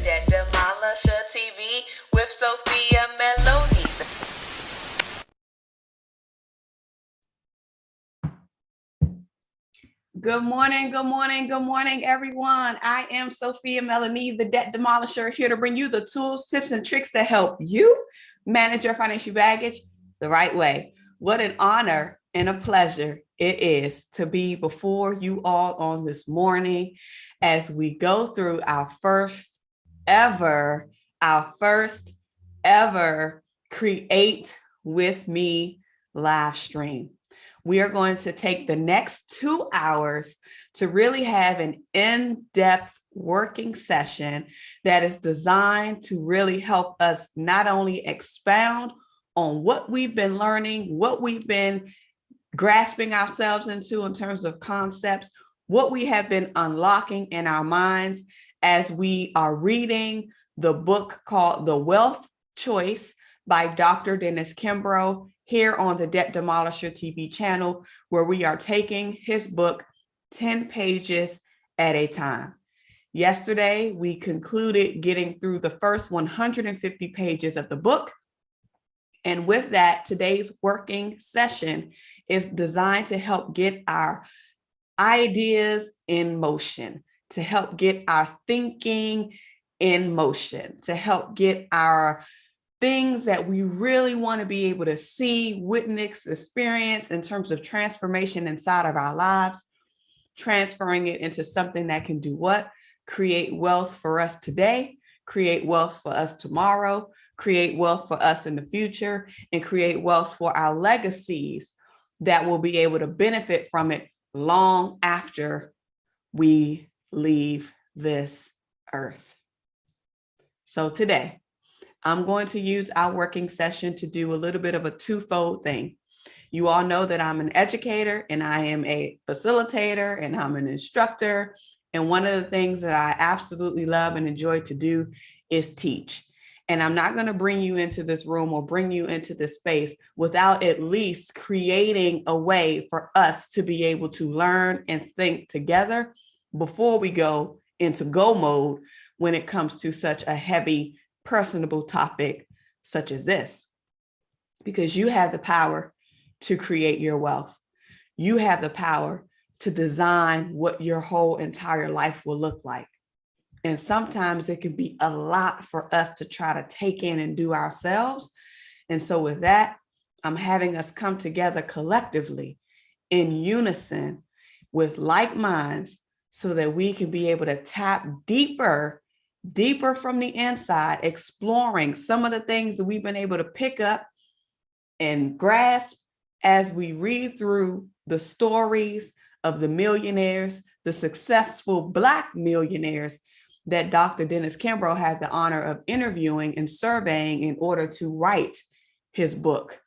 Debt Demolisher TV with Sophia Melone. Good morning, good morning, good morning, everyone. I am Sophia Melonē, the Debt Demolisher, here to bring you the tools, tips, and tricks to help you manage your financial baggage the right way. What an honor and a pleasure it is to be before you all on this morning as we go through our first ever Create With Me live stream. We are going to take the next 2 hours to really have an in-depth working session that is designed to really help us not only expound on what we've been learning, what we've been grasping ourselves into in terms of concepts, what we have been unlocking in our minds as we are reading the book called The Wealth Choice by Dr. Dennis Kimbro here on the Debt Demolisher TV channel, where we are taking his book 10 pages at a time. Yesterday, we concluded getting through the first 150 pages of the book. And with that, today's working session is designed to help get our ideas in motion, to help get our thinking in motion, to help get our things that we really want to be able to see, witness, experience in terms of transformation inside of our lives, transferring it into something that can do what? Create wealth for us today, create wealth for us tomorrow, create wealth for us in the future, and create wealth for our legacies that will be able to benefit from it long after we leave this earth. So today, I'm going to use our working session to do a little bit of a twofold thing. You all know that I'm an educator and I am a facilitator and I'm an instructor. And one of the things that I absolutely love and enjoy to do is teach. And I'm not going to bring you into this room or bring you into this space without at least creating a way for us to be able to learn and think together before we go into go mode when it comes to such a heavy personable topic such as this, because you have the power to create your wealth. You have the power to design what your whole entire life will look like. And sometimes it can be a lot for us to try to take in and do ourselves. And so with that, I'm having us come together collectively in unison with like minds so that we can be able to tap deeper from the inside, exploring some of the things that we've been able to pick up and grasp as we read through the stories of the millionaires, the successful Black millionaires that Dr. Dennis Kimbro had the honor of interviewing and surveying in order to write his book,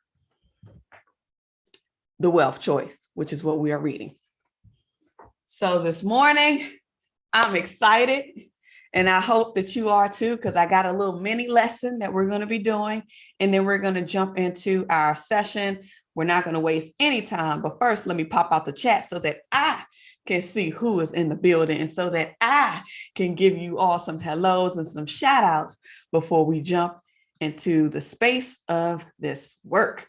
The Wealth Choice, which is what we are reading. So this morning, I'm excited. And I hope that you are too, because I got a little mini lesson that we're going to be doing. And then we're going to jump into our session. We're not going to waste any time. But first, let me pop out the chat so that I can see who is in the building and so that I can give you all some hellos and some shout outs before we jump into the space of this work.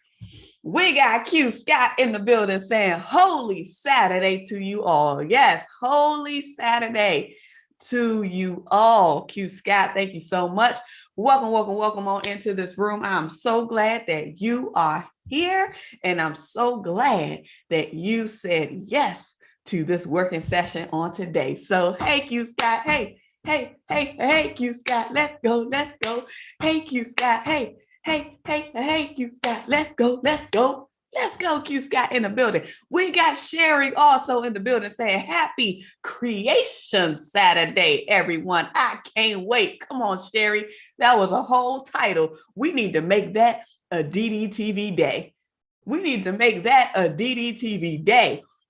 We got Q Scott in the building saying, Holy Saturday to you all. Yes, Holy Saturday to you all. Q Scott, thank you so much. Welcome on into this room. I'm so glad that you are here, and I'm so glad that you said yes to this working session on today. So hey, Q Scott, hey, Q Scott, let's go. Hey, Q Scott, hey, Q Scott, let's go. Let's go, Q Scott in the building. We got Sherry also in the building saying happy Creation Saturday, everyone. I can't wait. Come on, Sherry. That was a whole title. We need to make that a DDTV day.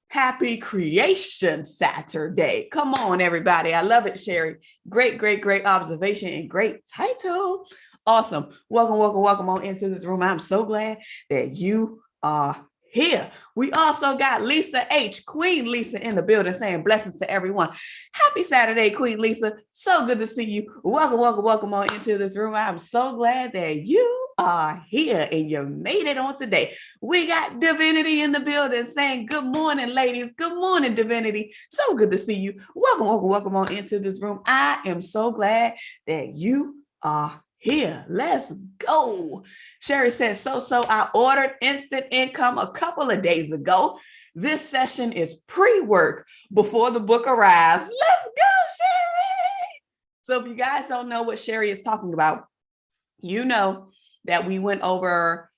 Happy Creation Saturday. Come on, everybody. I love it, Sherry. Great observation and great title. Awesome. Welcome on into this room. I'm so glad that you are here. We also got Lisa H, Queen Lisa in the building, saying blessings to everyone. Happy Saturday, Queen Lisa. So good to see you. Welcome, welcome, welcome on into this room. I'm so glad that you are here and you made it on today. We got Divinity in the building saying good morning, ladies. Good morning, Divinity. So good to see you. Welcome, welcome, welcome on into this room. I am so glad that you are here. Let's go. Sherry says, so I ordered instant income a couple of days ago. This session is pre-work before the book arrives. Let's go, Sherry. So if you guys don't know what Sherry is talking about, you know that we went over,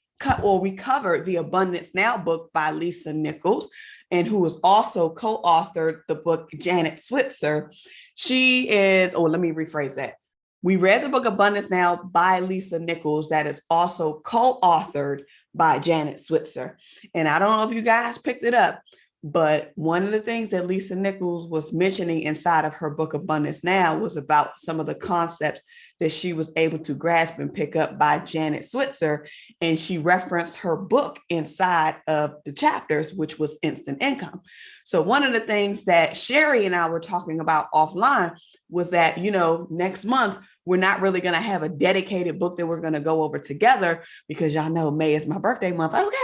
or we covered the Abundance Now book by Lisa Nichols, and who has also co-authored the book Janet Switzer. She is, let me rephrase that. We read the book Abundance Now by Lisa Nichols that is also co-authored by Janet Switzer. And I don't know if you guys picked it up, but one of the things that Lisa Nichols was mentioning inside of her book Abundance Now was about some of the concepts that she was able to grasp and pick up by Janet Switzer. And she referenced her book inside of the chapters, which was instant income. So one of the things that Sherry and I were talking about offline was that, next month, we're not really going to have a dedicated book that we're going to go over together because y'all know May is my birthday month. Okay.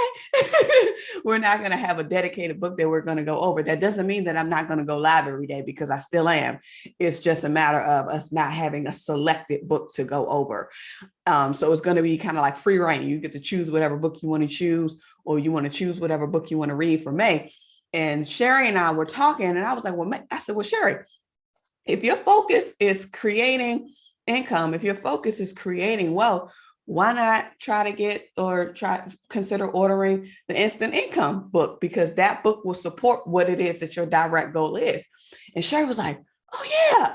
We're not going to have a dedicated book that we're going to go over. That doesn't mean that I'm not going to go live every day, because I still am. It's just a matter of us not having a selected book to go over. So it's going to be kind of like free reign. You get to choose whatever book you want to choose, or you want to choose whatever book you want to read for May. And Sherry and I were talking, and I was like, well, Sherry, if your focus is creating income, if your focus is creating wealth, why not consider ordering the instant income book? Because that book will support what it is that your direct goal is. And Sherry was like, oh yeah.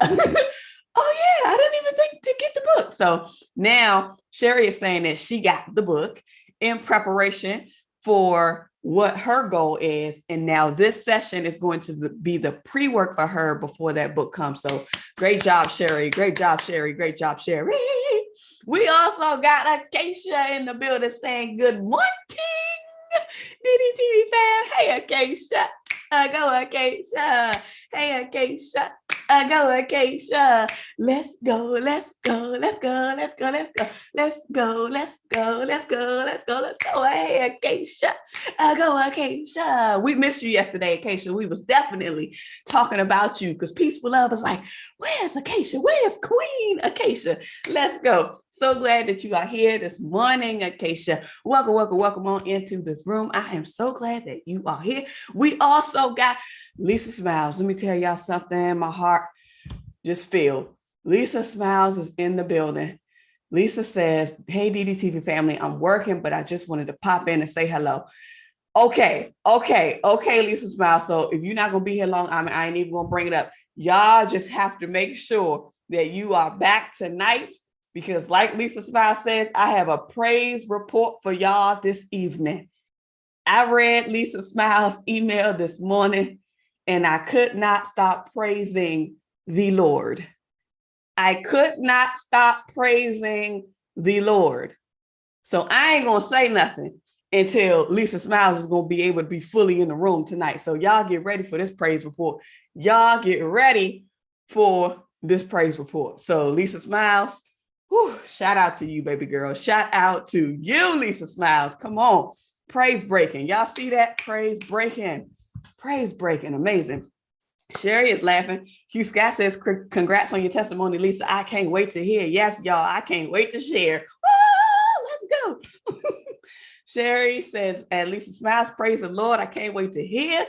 Oh yeah, I didn't even think to get the book. So now Sherry is saying that she got the book in preparation for what her goal is. And now this session is going to be the pre-work for her before that book comes. So great job, Sherry. Great job, Sherry. Great job, Sherry. We also got Acacia in the building saying good morning, DDTV fam. Hey, Acacia. Go, Acacia. Hey, Acacia. Go, Acacia. Let's go, let's go, let's go, let's go, let's go, let's go, let's go, let's go, let's go, let's go. Hey, Acacia. Go, Acacia. We missed you yesterday, Acacia. We was definitely talking about you because Peaceful Love is like, where's Acacia? Where's Queen Acacia? Let's go. So glad that you are here this morning, Acacia. Welcome, welcome, welcome on into this room. I am so glad that you are here. We also got Lisa Smiles. Let me tell y'all something. My heart just filled. Lisa Smiles is in the building. Lisa says, hey, DDTV family, I'm working, but I just wanted to pop in and say hello. Okay, Lisa Smiles. So if you're not going to be here long, I ain't even going to bring it up. Y'all just have to make sure that you are back tonight, because like Lisa Smiles says, I have a praise report for y'all this evening. I read Lisa Smiles' email this morning, and I could not stop praising the Lord. I could not stop praising the Lord. So I ain't going to say nothing until Lisa Smiles is going to be able to be fully in the room tonight. So y'all get ready for this praise report. Y'all get ready for this praise report. So Lisa Smiles, shout out to you, baby girl. Shout out to you, Lisa Smiles. Come on. Praise breaking. Y'all see that? Praise breaking. Praise breaking. Amazing. Sherry is laughing. Hugh Scott says, congrats on your testimony, Lisa. I can't wait to hear. Yes, y'all. I can't wait to share. Woo, let's go. Sherry says, at Lisa Smiles, praise the Lord. I can't wait to hear.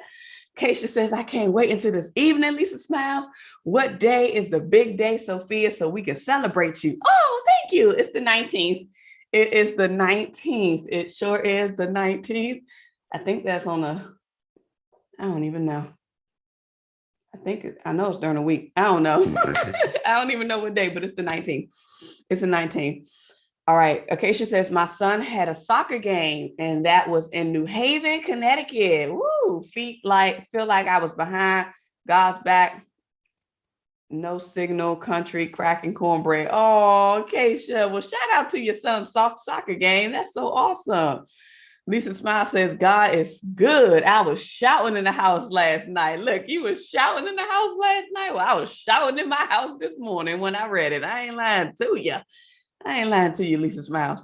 Keisha says, I can't wait until this evening, Lisa Smiles. What day is the big day, Sophia, so we can celebrate you? Oh, thank you. It's the 19th. It is the 19th. It sure is the 19th. I think that's on I don't even know. I know it's during the week. I don't know. I don't even know what day, but it's the 19th. It's the 19th. All right. Acacia says, my son had a soccer game, and that was in New Haven, Connecticut. Woo! Feel like I was behind. God's back. No signal, country, cracking cornbread. Oh, Acacia. Well, shout out to your son's soccer game. That's so awesome. Lisa Smile says, God is good. I was shouting in the house last night. Look, you was shouting in the house last night. Well, I was shouting in my house this morning when I read it. I ain't lying to you. I ain't lying to you, Lisa Smiles.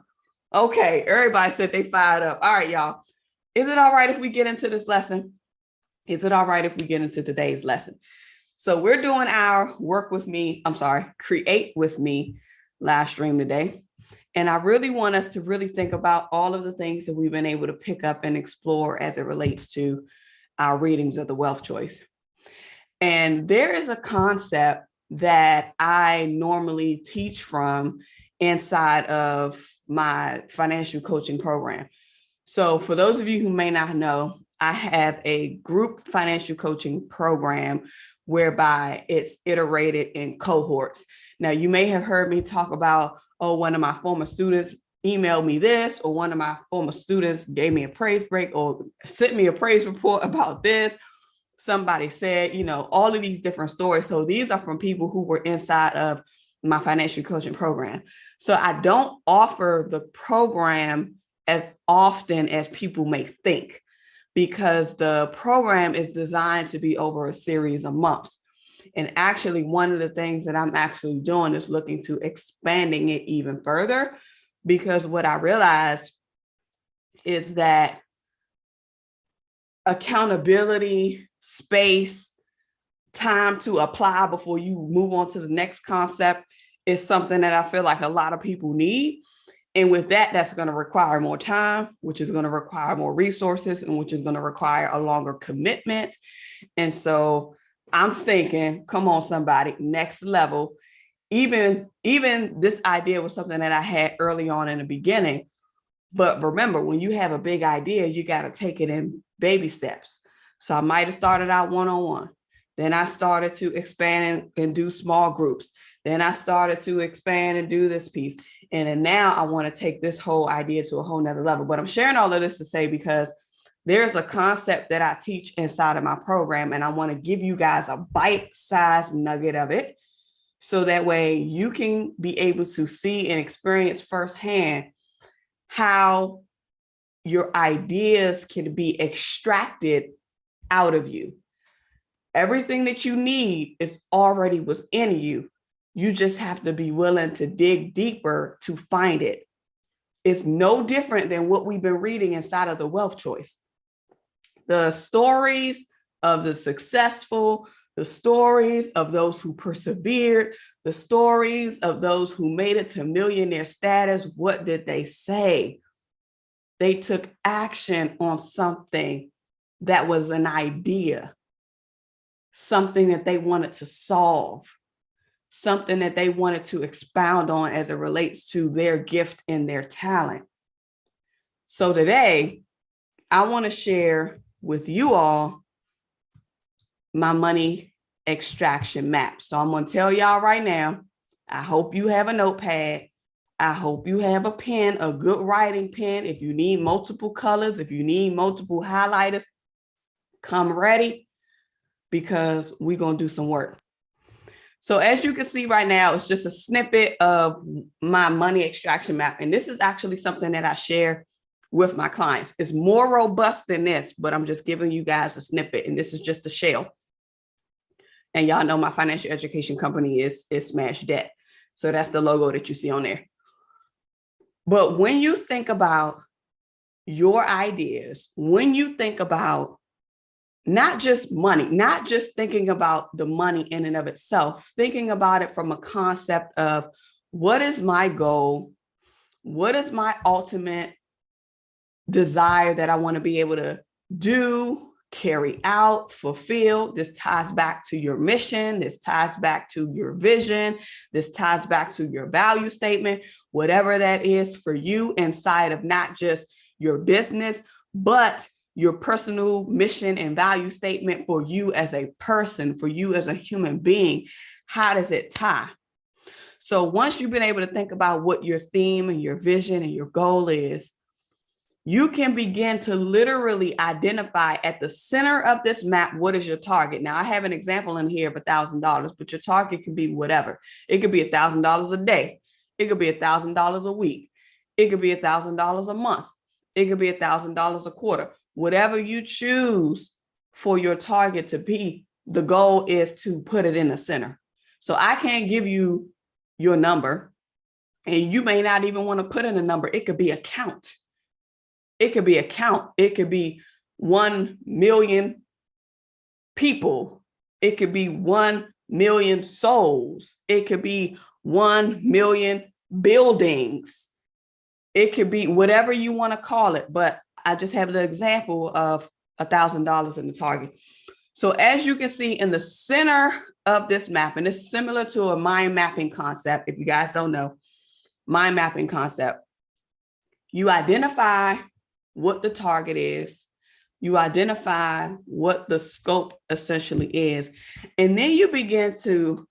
Okay, everybody said they fired up. All right, y'all. Is it all right if we get into this lesson? Is it all right if we get into today's lesson? So we're doing our create with me live stream today. And I really want us to really think about all of the things that we've been able to pick up and explore as it relates to our readings of the wealth choice. And there is a concept that I normally teach from inside of my financial coaching program. So for those of you who may not know, I have a group financial coaching program whereby it's iterated in cohorts. Now, you may have heard me talk about, one of my former students emailed me this, or one of my former students gave me a praise break or sent me a praise report about this. Somebody said, all of these different stories. So these are from people who were inside of my financial coaching program. So I don't offer the program as often as people may think, because the program is designed to be over a series of months. And actually, one of the things that I'm actually doing is looking to expanding it even further, because what I realized is that accountability, space, time to apply before you move on to the next concept is something that I feel like a lot of people need. And with that, that's going to require more time, which is going to require more resources, and which is going to require a longer commitment. And so I'm thinking, come on, somebody, next level. Even this idea was something that I had early on in the beginning. But remember, when you have a big idea, you got to take it in baby steps. So I might have started out one-on-one. Then I started to expand and do small groups. Then I started to expand and do this piece. And then now I want to take this whole idea to a whole nother level. But I'm sharing all of this to say, because there's a concept that I teach inside of my program, and I want to give you guys a bite-sized nugget of it, so that way you can be able to see and experience firsthand how your ideas can be extracted out of you. Everything that you need is already within you. You just have to be willing to dig deeper to find it. It's no different than what we've been reading inside of the wealth choice. The stories of the successful, the stories of those who persevered, the stories of those who made it to millionaire status. What did they say? They took action on something that was an idea, something that they wanted to solve, something that they wanted to expound on as it relates to their gift and their talent. So today, I want to share with you all my money extraction map. So I'm going to tell y'all right now, I hope you have a notepad. I hope you have a pen, a good writing pen. If you need multiple colors, if you need multiple highlighters, come ready, because we're going to do some work. So as you can see right now, it's just a snippet of my money extraction map. And this is actually something that I share with my clients. It's more robust than this, but I'm just giving you guys a snippet. And this is just a shell. And y'all know my financial education company is Smash Debt. So that's the logo that you see on there. But when you think about your ideas, when you think about not just money, not just thinking about the money in and of itself, thinking about it from a concept of what is my goal? What is my ultimate desire that I want to be able to do, carry out, fulfill? This ties back to your mission. This ties back to your vision. This ties back to your value statement, whatever that is for you inside of not just your business, but your personal mission and value statement for you as a person, for you as a human being. How does it tie? So once you've been able to think about what your theme and your vision and your goal is, you can begin to literally identify at the center of this map, what is your target? Now, I have an example in here of $1,000, but your target can be whatever. It could be $1,000 a day. It could be $1,000 a week. It could be $1,000 a month. It could be $1,000 a quarter. Whatever you choose for your target to be, the goal is to put it in the center. So I can't give you your number, and you may not even want to put in a number. It could be a count. It could be a count. It could be 1 million people. It could be 1 million souls. It could be 1 million buildings. It could be whatever you want to call it. But I just have the example of $1,000 in the target. So as you can see in the center of this map, and it's similar to a mind mapping concept. If you guys don't know, mind mapping concept, you identify what the target is. You identify what the scope essentially is. And then you begin to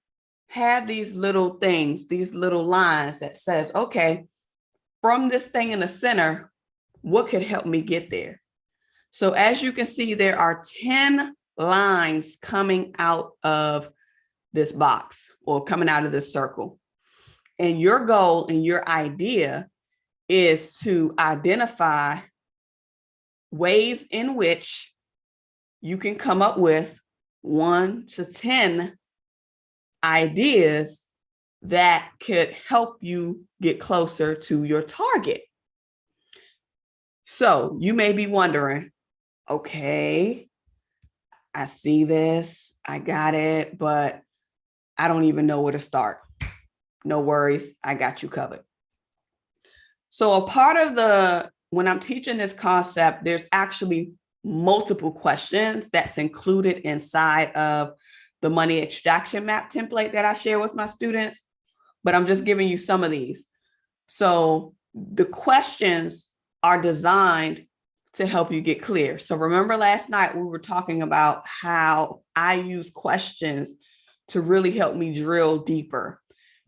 have these little things, these little lines that says, okay, from this thing in the center, what could help me get there? So as you can see, there are 10 lines coming out of this box or coming out of this circle. And your goal and your idea is to identify ways in which you can come up with 1 to 10 ideas that could help you get closer to your target. So you may be wondering, okay, I see this, I got it, but I don't even know where to start. No worries, I got you covered. So a part of when I'm teaching this concept, there's actually multiple questions that's included inside of the money extraction map template that I share with my students, but I'm just giving you some of these. So the questions are designed to help you get clear. So remember last night we were talking about how I use questions to really help me drill deeper.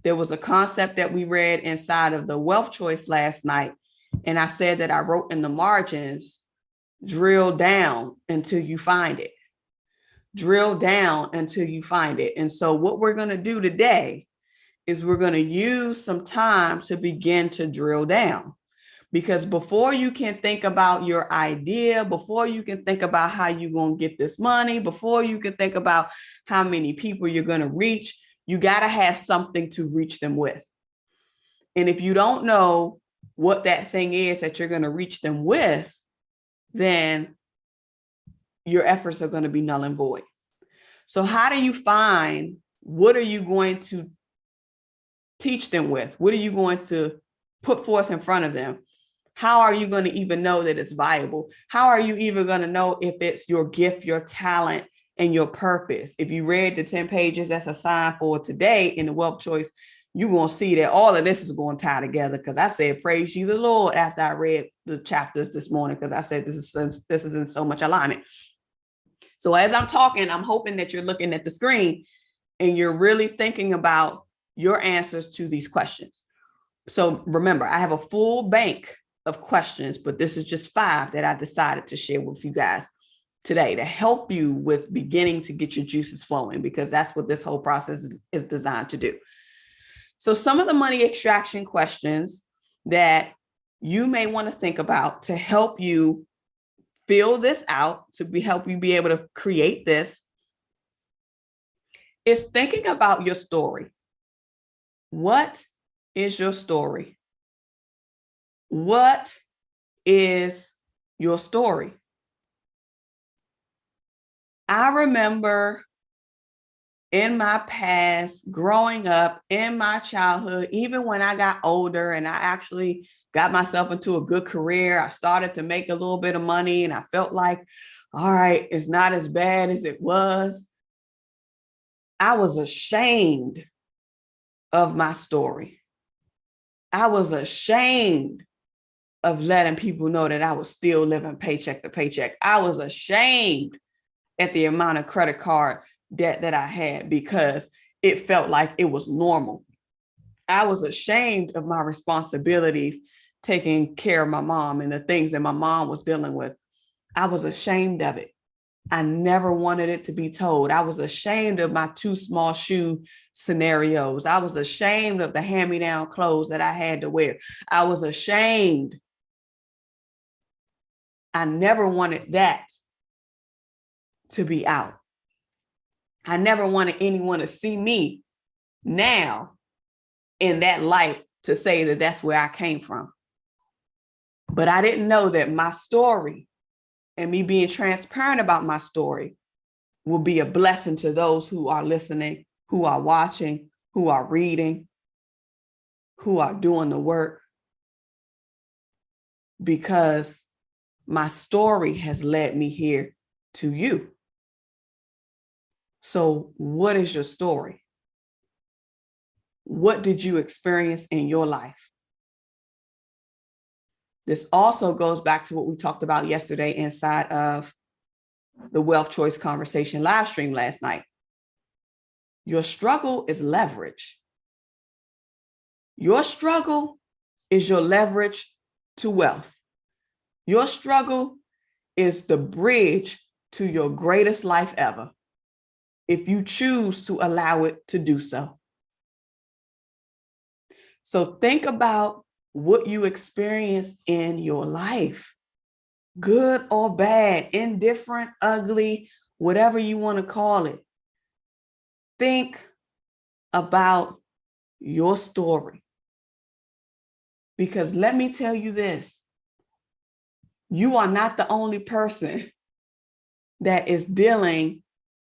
There was a concept that we read inside of the wealth choice last night, and I said that I wrote in the margins, drill down until you find it. Drill down until you find it. And so what we're going to do today is we're going to use some time to begin to drill down. Because before you can think about your idea, before you can think about how you're going to get this money, before you can think about how many people you're going to reach, you got to have something to reach them with. And if you don't know what that thing is that you're going to reach them with, then your efforts are going to be null and void. So how do you find, what are you going to teach them with? What are you going to put forth in front of them? How are you going to even know that it's viable? How are you even going to know if it's your gift, your talent, and your purpose? If you read the 10 pages that's assigned for today in the wealth choice, you're going to see that all of this is going to tie together. Because I said, praise you, the Lord, after I read the chapters this morning, because I said, this is in so much alignment. So as I'm talking, I'm hoping that you're looking at the screen and you're really thinking about your answers to these questions. So remember, I have a full bank of questions, but this is just 5 that I decided to share with you guys today to help you with beginning to get your juices flowing, because that's what this whole process is designed to do. So some of the money extraction questions that you may want to think about to help you fill this out, to help you be able to create this, is thinking about your story. What is your story? What is your story? I remember in my past, growing up, in my childhood, even when I got older and I actually got myself into a good career, I started to make a little bit of money and I felt like, all right, it's not as bad as it was. I was ashamed of my story. I was ashamed of letting people know that I was still living paycheck to paycheck. I was ashamed at the amount of credit card debt that I had because it felt like it was normal. I was ashamed of my responsibilities taking care of my mom and the things that my mom was dealing with. I was ashamed of it. I never wanted it to be told. I was ashamed of my 2 small shoe scenarios. I was ashamed of the hand-me-down clothes that I had to wear. I was ashamed I never wanted that to be out. I never wanted anyone to see me now in that light to say that that's where I came from. But I didn't know that my story and me being transparent about my story will be a blessing to those who are listening, who are watching, who are reading, who are doing the work. Because my story has led me here to you. So what is your story? What did you experience in your life? This also goes back to what we talked about yesterday inside of the Wealth Choice Conversation live stream last night. Your struggle is leverage. Your struggle is your leverage to wealth. Your struggle is the bridge to your greatest life ever, if you choose to allow it to do so. So think about what you experienced in your life, good or bad, indifferent, ugly, whatever you want to call it. Think about your story. Because let me tell you this, you are not the only person that is dealing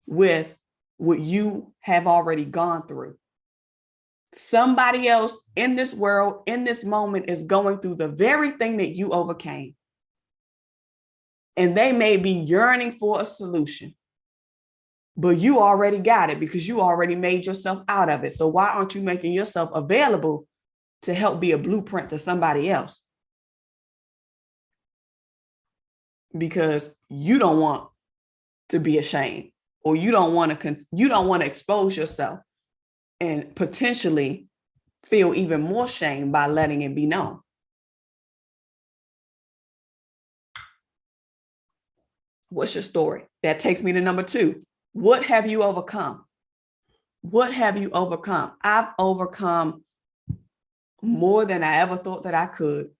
with what you have already gone through. Somebody else in this world, in this moment, is going through the very thing that you overcame. And they may be yearning for a solution, but you already got it because you already made yourself out of it. So why aren't you making yourself available to help be a blueprint to somebody else? Because you don't want to be ashamed, or you don't want to expose yourself and potentially feel even more shame by letting it be known. What's your story? That takes me to number 2. What have you overcome? What have you overcome? I've overcome more than I ever thought that I could.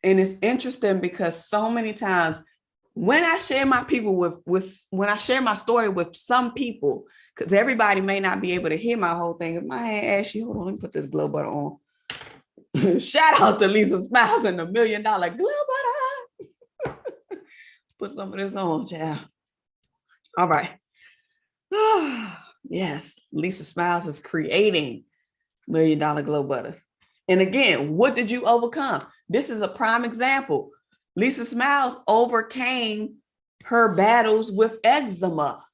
And it's interesting because so many times when I share my when I share my story with some people, because everybody may not be able to hear my whole thing. If my hand ashy, hold on, let me put this glow butter on. Shout out to Lisa Smiles and the $1 Million Glow Butter. Put some of this on, child. All right. Yes, Lisa Smiles is creating $1 Million Glow Butters. And again, what did you overcome? This is a prime example. Lisa Smiles overcame her battles with eczema.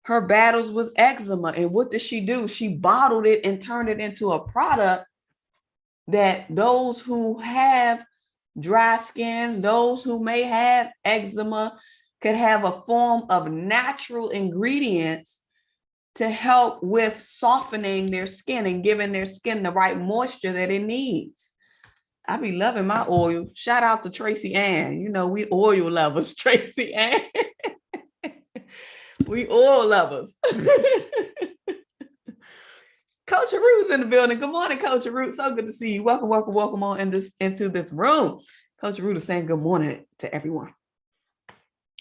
Her battles with eczema. And what did she do? She bottled it and turned it into a product that those who have dry skin, those who may have eczema, could have a form of natural ingredients to help with softening their skin and giving their skin the right moisture that it needs. I be loving my oil. Shout out to Tracy Ann. You know, we oil lovers, Tracy Ann. We oil lovers. Coach Root's in the building. Good morning, Coach Root. So good to see you. Welcome, welcome, welcome on into this room. Coach Root is saying good morning to everyone.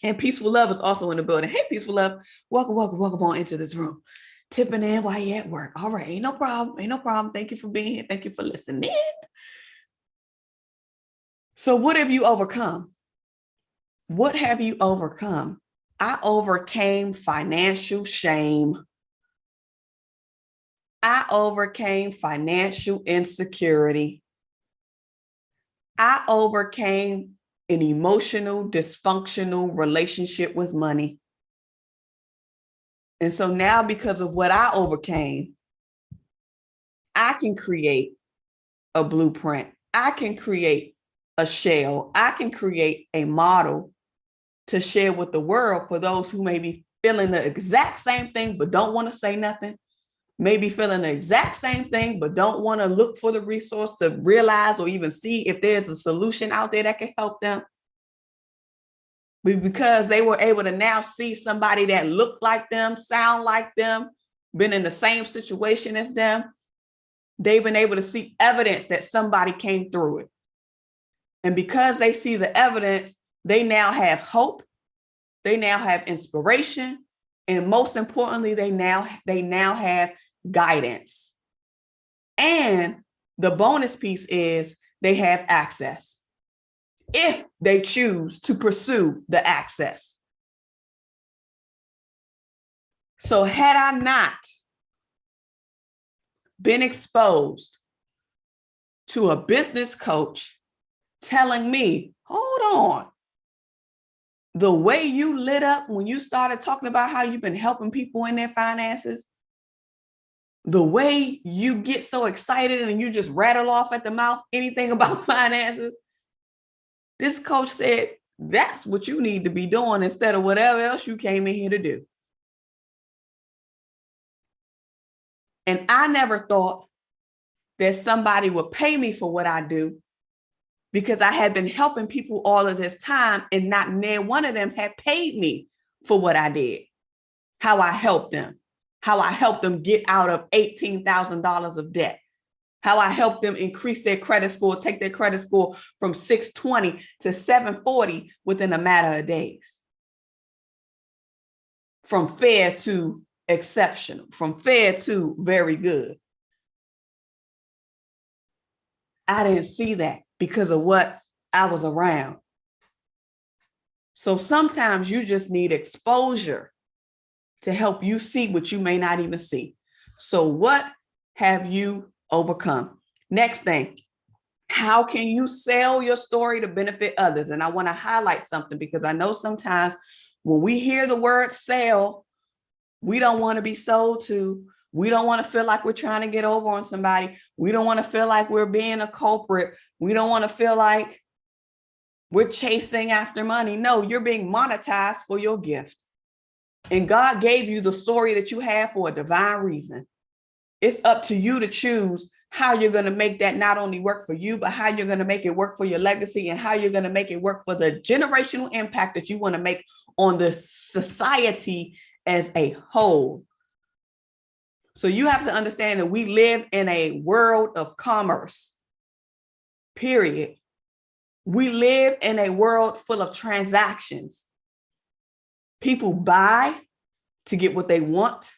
And Peaceful Love is also in the building. Hey, Peaceful Love. Welcome, welcome, welcome on into this room. Tipping in while you're at work. All right. Ain't no problem. Ain't no problem. Thank you for being here. Thank you for listening. So what have you overcome? What have you overcome? I overcame financial shame. I overcame financial insecurity. I overcame an emotional, dysfunctional relationship with money. And so now, because of what I overcame, I can create a blueprint. I can create a shell. I can create a model to share with the world for those who may be feeling the exact same thing, but don't want to say nothing. Maybe feeling the exact same thing, but don't want to look for the resource to realize or even see if there's a solution out there that can help them. But because they were able to now see somebody that looked like them, sound like them, been in the same situation as them, they've been able to see evidence that somebody came through it. And because they see the evidence, they now have hope. They now have inspiration. And most importantly, they now have guidance. And the bonus piece is they have access if they choose to pursue the access. So had I not been exposed to a business coach telling me, hold on, the way you lit up when you started talking about how you've been helping people in their finances, the way you get so excited and you just rattle off at the mouth anything about finances, this coach said, that's what you need to be doing instead of whatever else you came in here to do. And I never thought that somebody would pay me for what I do, because I had been helping people all of this time and not near one of them had paid me for what I did, how I helped them, how I helped them get out of $18,000 of debt, how I helped them increase their credit scores, take their credit score from 620 to 740 within a matter of days. From fair to exceptional, from fair to very good. I didn't see that because of what I was around. So sometimes you just need exposure to help you see what you may not even see. So what have you overcome? Next thing, how can you sell your story to benefit others? And I want to highlight something, because I know sometimes when we hear the word sell, we don't want to be sold to. We don't want to feel like we're trying to get over on somebody. We don't want to feel like we're being a culprit. We don't want to feel like we're chasing after money. No, you're being monetized for your gift. And God gave you the story that you have for a divine reason. It's up to you to choose how you're going to make that not only work for you, but how you're going to make it work for your legacy, and how you're going to make it work for the generational impact that you want to make on the society as a whole. So you have to understand that we live in a world of commerce, period. We live in a world full of transactions. People buy to get what they want.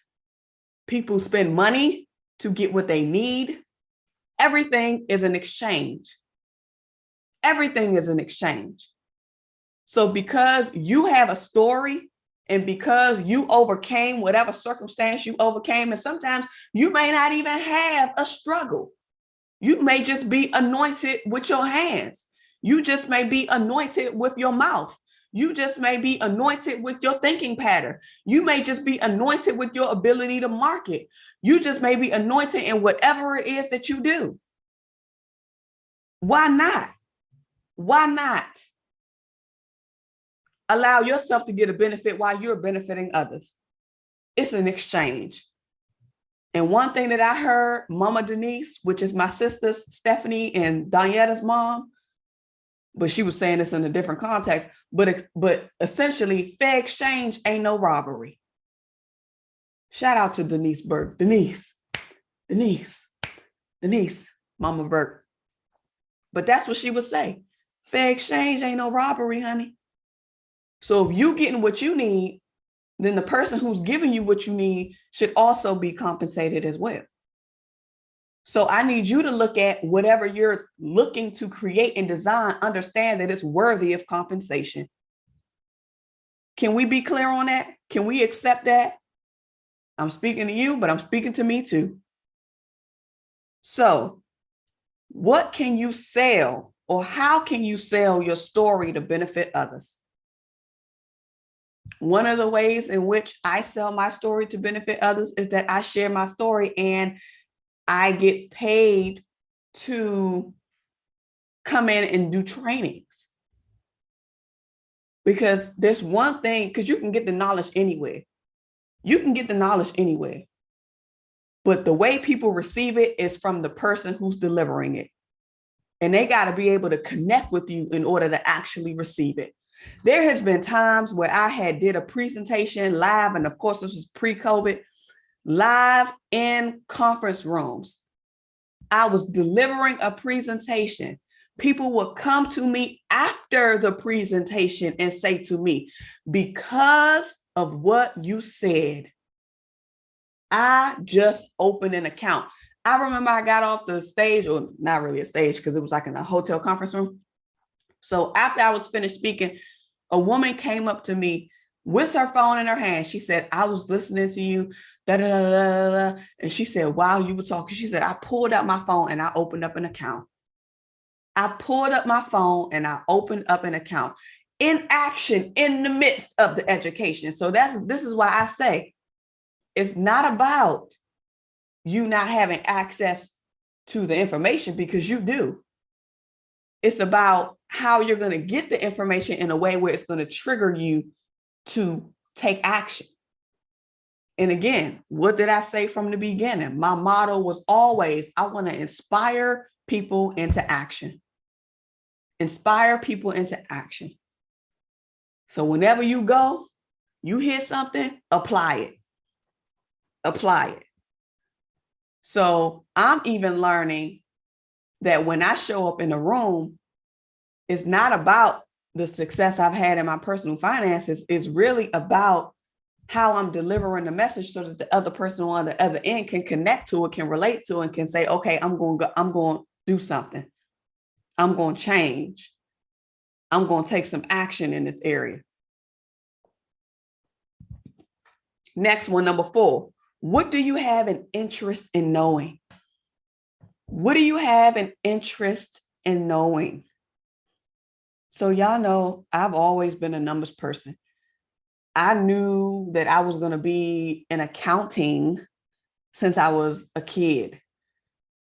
People spend money to get what they need. Everything is an exchange. Everything is an exchange. So because you have a story, and because you overcame whatever circumstance you overcame, and sometimes you may not even have a struggle. You may just be anointed with your hands. You just may be anointed with your mouth. You just may be anointed with your thinking pattern. You may just be anointed with your ability to market. You just may be anointed in whatever it is that you do. Why not? Why not allow yourself to get a benefit while you're benefiting others? It's an exchange. And one thing that I heard Mama Denise, which is my sisters, Stephanie and Danietta's mom, but she was saying this in a different context, but essentially, fair exchange ain't no robbery. Shout out to Denise Burke. Denise, Mama Burke. But that's what she would say. Fair exchange ain't no robbery, honey. So if you getting what you need, then the person who's giving you what you need should also be compensated as well. So I need you to look at whatever you're looking to create and design, understand that it's worthy of compensation. Can we be clear on that? Can we accept that? I'm speaking to you, but I'm speaking to me too. So what can you sell, or how can you sell your story to benefit others? One of the ways in which I sell my story to benefit others is that I share my story and I get paid to come in and do trainings. Because there's one thing, because you can get the knowledge anywhere. You can get the knowledge anywhere. But the way people receive it is from the person who's delivering it. And they got to be able to connect with you in order to actually receive it. There has been times where I had did a presentation live, and of course this was pre-COVID, live in conference rooms. I was delivering a presentation People would come to me after the presentation and say to me, because of what you said, I just opened an account. I remember I got off the stage, or not really a stage, because it was like in a hotel conference room. So after I was finished speaking, a woman came up to me with her phone in her hand. She said, I was listening to you, da, da, da, da, da. And she said, while you were talking, she said, I pulled out my phone and I opened up an account. I pulled up my phone and I opened up an account in action in the midst of the education. So this is why I say it's not about you not having access to the information, because you do. It's about how you're going to get the information in a way where it's going to trigger you to take action. And again, what did I say from the beginning? My motto was always, I want to inspire people into action. Inspire people into action. So whenever you go, you hear something, apply it. Apply it. So I'm even learning that when I show up in a room, it's not about the success I've had in my personal finances. It's really about how I'm delivering the message so that the other person on the other end can connect to it, can relate to it, and can say, okay, I'm going to do something. I'm going to change. I'm going to take some action in this area. Next one, number 4. What do you have an interest in knowing? What do you have an interest in knowing? So y'all know I've always been a numbers person. I knew that I was going to be in accounting since I was a kid.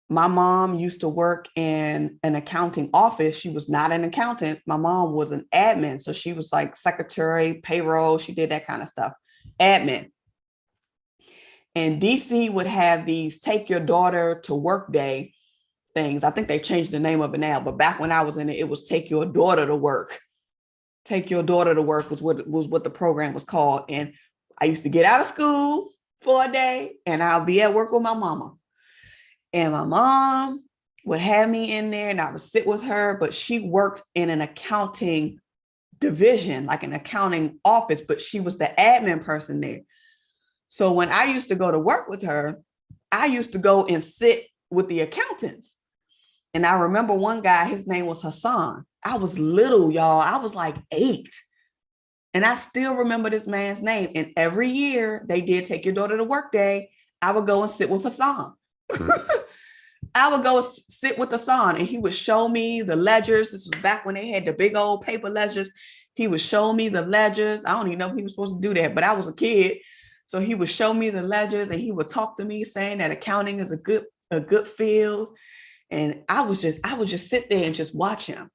My mom used to work in an accounting office. She was not an accountant. My mom was an admin. So she was like secretary, payroll. She did that kind of stuff. Admin. And DC would have these take your daughter to work day things. I think they changed the name of it now, but back when I was in it, it was take your daughter to work. Take your daughter to work was what the program was called. And I used to get out of school for a day and I'll be at work with my mama. And my mom would have me in there and I would sit with her, but she worked in an accounting division, like an accounting office, but she was the admin person there. So when I used to go to work with her, I used to go and sit with the accountants. And I remember one guy, his name was Hassan. I was little, y'all. I was like 8. And I still remember this man's name. And every year they did take your daughter to work day, I would go and sit with Hassan. I would go sit with Hassan and he would show me the ledgers. This was back when they had the big old paper ledgers. He would show me the ledgers. I don't even know if he was supposed to do that, but I was a kid. So he would show me the ledgers and he would talk to me saying that accounting is a good field. And I would just sit there and just watch him.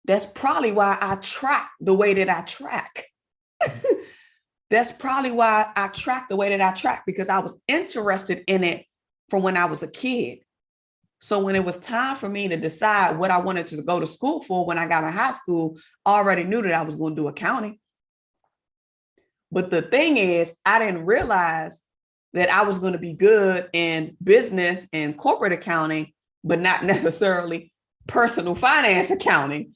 That's probably why I track the way that I track. That's probably why I track the way that I track, because I was interested in it from when I was a kid. So when it was time for me to decide what I wanted to go to school for when I got in high school, I already knew that I was going to do accounting. But the thing is, I didn't realize that I was going to be good in business and corporate accounting, but not necessarily personal finance accounting.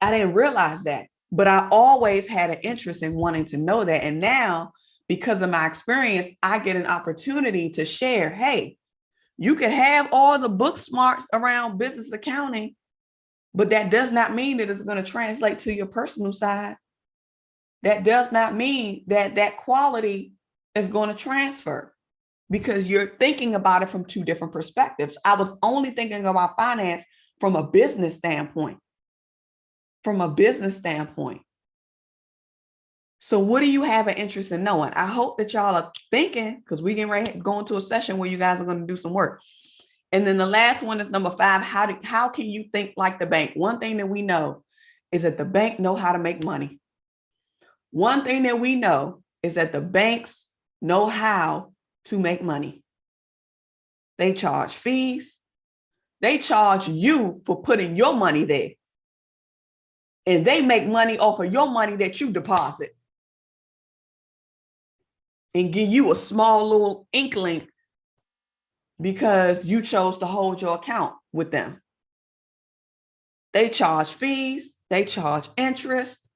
I didn't realize that, but I always had an interest in wanting to know that. And now, because of my experience, I get an opportunity to share, hey, you can have all the book smarts around business accounting, but that does not mean that it's going to translate to your personal side. That does not mean that that quality is going to transfer, because you're thinking about it from 2 different perspectives. I was only thinking about finance from a business standpoint. From a business standpoint. So what do you have an interest in knowing? I hope that y'all are thinking, because we get ready to go into a session where you guys are going to do some work. And then the last one is number 5. How can you think like the bank? One thing that we know is that the bank know how to make money. One thing that we know is that the banks know how to make money. They charge fees. They charge you for putting your money there. And they make money off of your money that you deposit and give you a small little inkling because you chose to hold your account with them. They charge fees, they charge interest,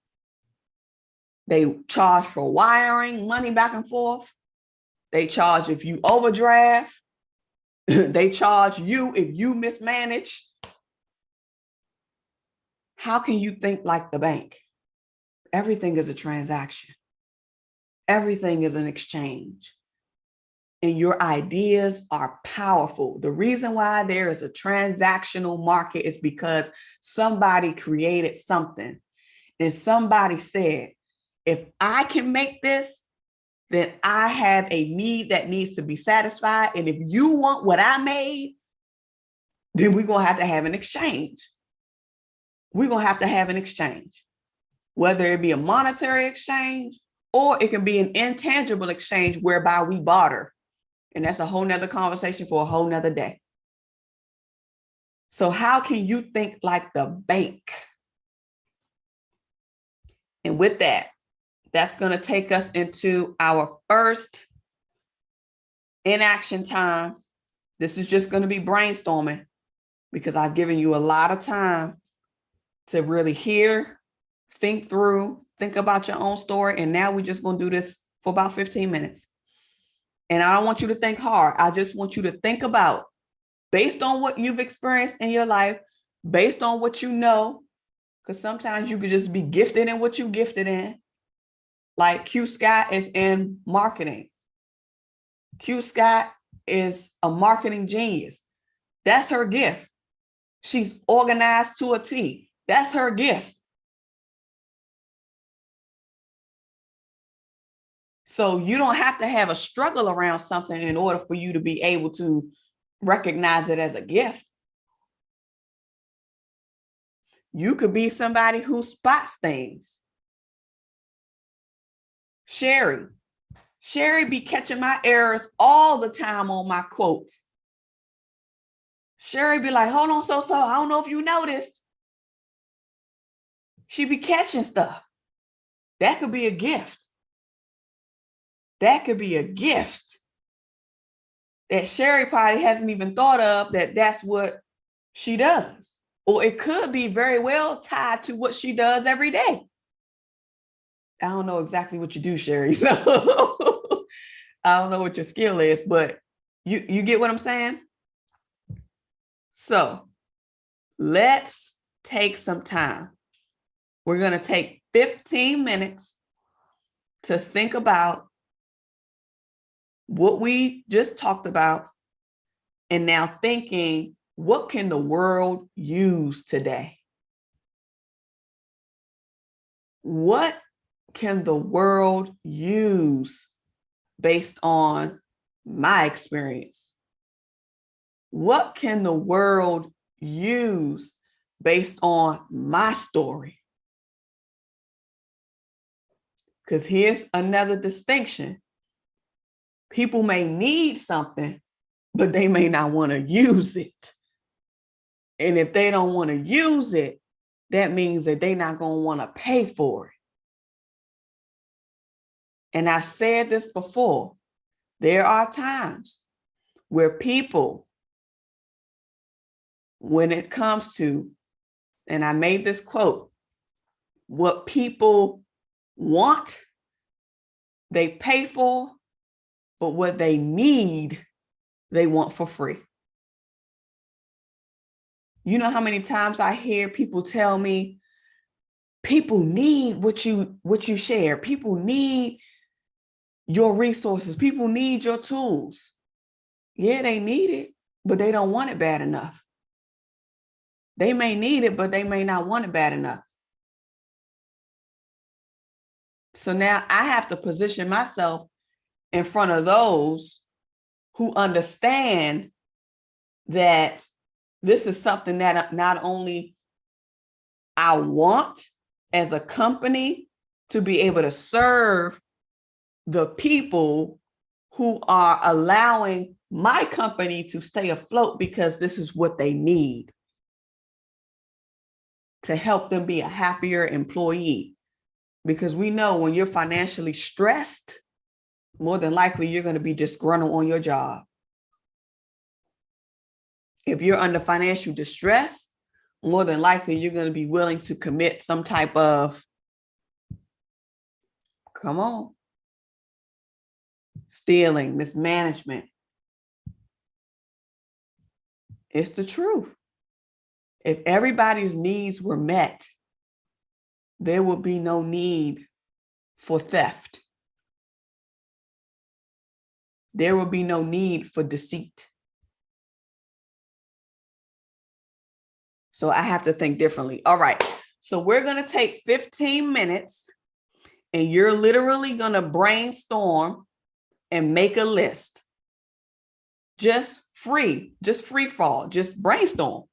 they charge for wiring, money back and forth. They charge if you overdraft. They charge you if you mismanage. How can you think like the bank? Everything is a transaction. Everything is an exchange. And your ideas are powerful. The reason why there is a transactional market is because somebody created something. And somebody said, if I can make this, then I have a need that needs to be satisfied. And if you want what I made, then we're going to have an exchange. We're going to have an exchange, whether it be a monetary exchange or it can be an intangible exchange whereby we barter. And that's a whole nother conversation for a whole nother day. So how can you think like the bank? And with that, that's going to take us into our first inaction time. This is just going to be brainstorming because I've given you a lot of time to really hear, think through, think about your own story. And now we're just going to do this for about 15 minutes. And I don't want you to think hard. I just want you to think about, based on what you've experienced in your life, based on what you know, because sometimes you could just be gifted in what you gifted in. Like Q Scott is in marketing. Q Scott is a marketing genius. That's her gift. She's organized to a T. That's her gift. So you don't have to have a struggle around something in order for you to be able to recognize it as a gift. You could be somebody who spots things. Sherry be catching my errors all the time on my quotes. Sherry be like, hold on, so I don't know if you noticed. She be catching stuff. That could be a gift. That could be a gift that Sherry probably hasn't even thought of, that's what she does. Or it could be very well tied to what she does every day. I don't know exactly what you do, Sherry. So I don't know what your skill is, but you get what I'm saying? So let's take some time. We're going to take 15 minutes to think about what we just talked about. And now thinking, what can the world use today? What can the world use based on my experience? What can the world use based on my story? Because here's another distinction. People may need something, but they may not want to use it. And if they don't want to use it, that means that they're not going to want to pay for it. And I've said this before, there are times where people, when it comes to, and I made this quote, what people want, they pay for, but what they need, they want for free. You know how many times I hear people tell me, people need what you share. People need your resources. People need your tools. Yeah, they need it, but they don't want it bad enough. They may need it, but they may not want it bad enough. So now I have to position myself in front of those who understand that this is something that not only I want as a company to be able to serve the people who are allowing my company to stay afloat because this is what they need to help them be a happier employee. Because we know when you're financially stressed, more than likely you're going to be disgruntled on your job. If you're under financial distress, more than likely you're going to be willing to commit some type of, come on, stealing, mismanagement. It's the truth. If everybody's needs were met, there would be no need for theft. There will be no need for deceit. So I have to think differently. All right. So we're going to take 15 minutes and you're literally going to brainstorm and make a list. Just free fall, just brainstorm.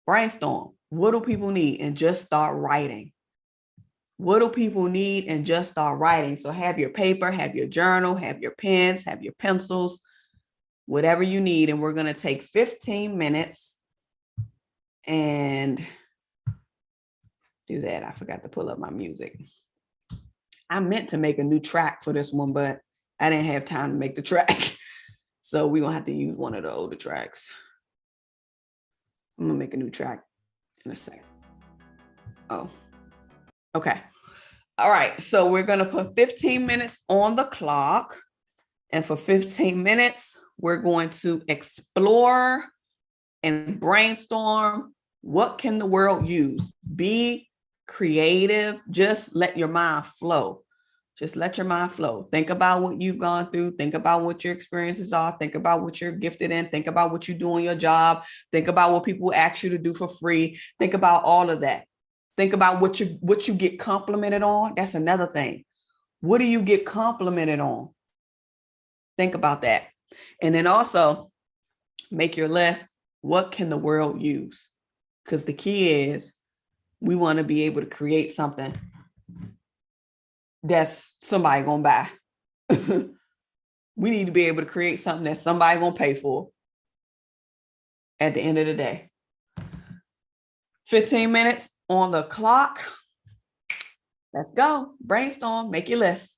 What do people need? And just start writing. What do people need? And just start writing. So have your paper, have your journal, have your pens, have your pencils, whatever you need. And we're going to take 15 minutes and do that. I forgot to pull up my music. I meant to make a new track for this one, but I didn't have time to make the track. So we're going to have to use one of the older tracks. I'm going to make a new track in a second. Oh, okay. All right. So we're going to put 15 minutes on the clock. And for 15 minutes, we're going to explore and brainstorm. What can the world use? Be creative. Just let your mind flow. Just let your mind flow. Think about what you've gone through. Think about what your experiences are. Think about what you're gifted in. Think about what you do on your job. Think about what people ask you to do for free. Think about all of that. Think about what you get complimented on. That's another thing. What do you get complimented on? Think about that. And then also make your list. What can the world use? Because the key is we want to be able to create something that's somebody gonna buy. We need to be able to create something that somebody gonna pay for at the end of the day. 15 minutes on the clock. Let's go. Brainstorm, make your list.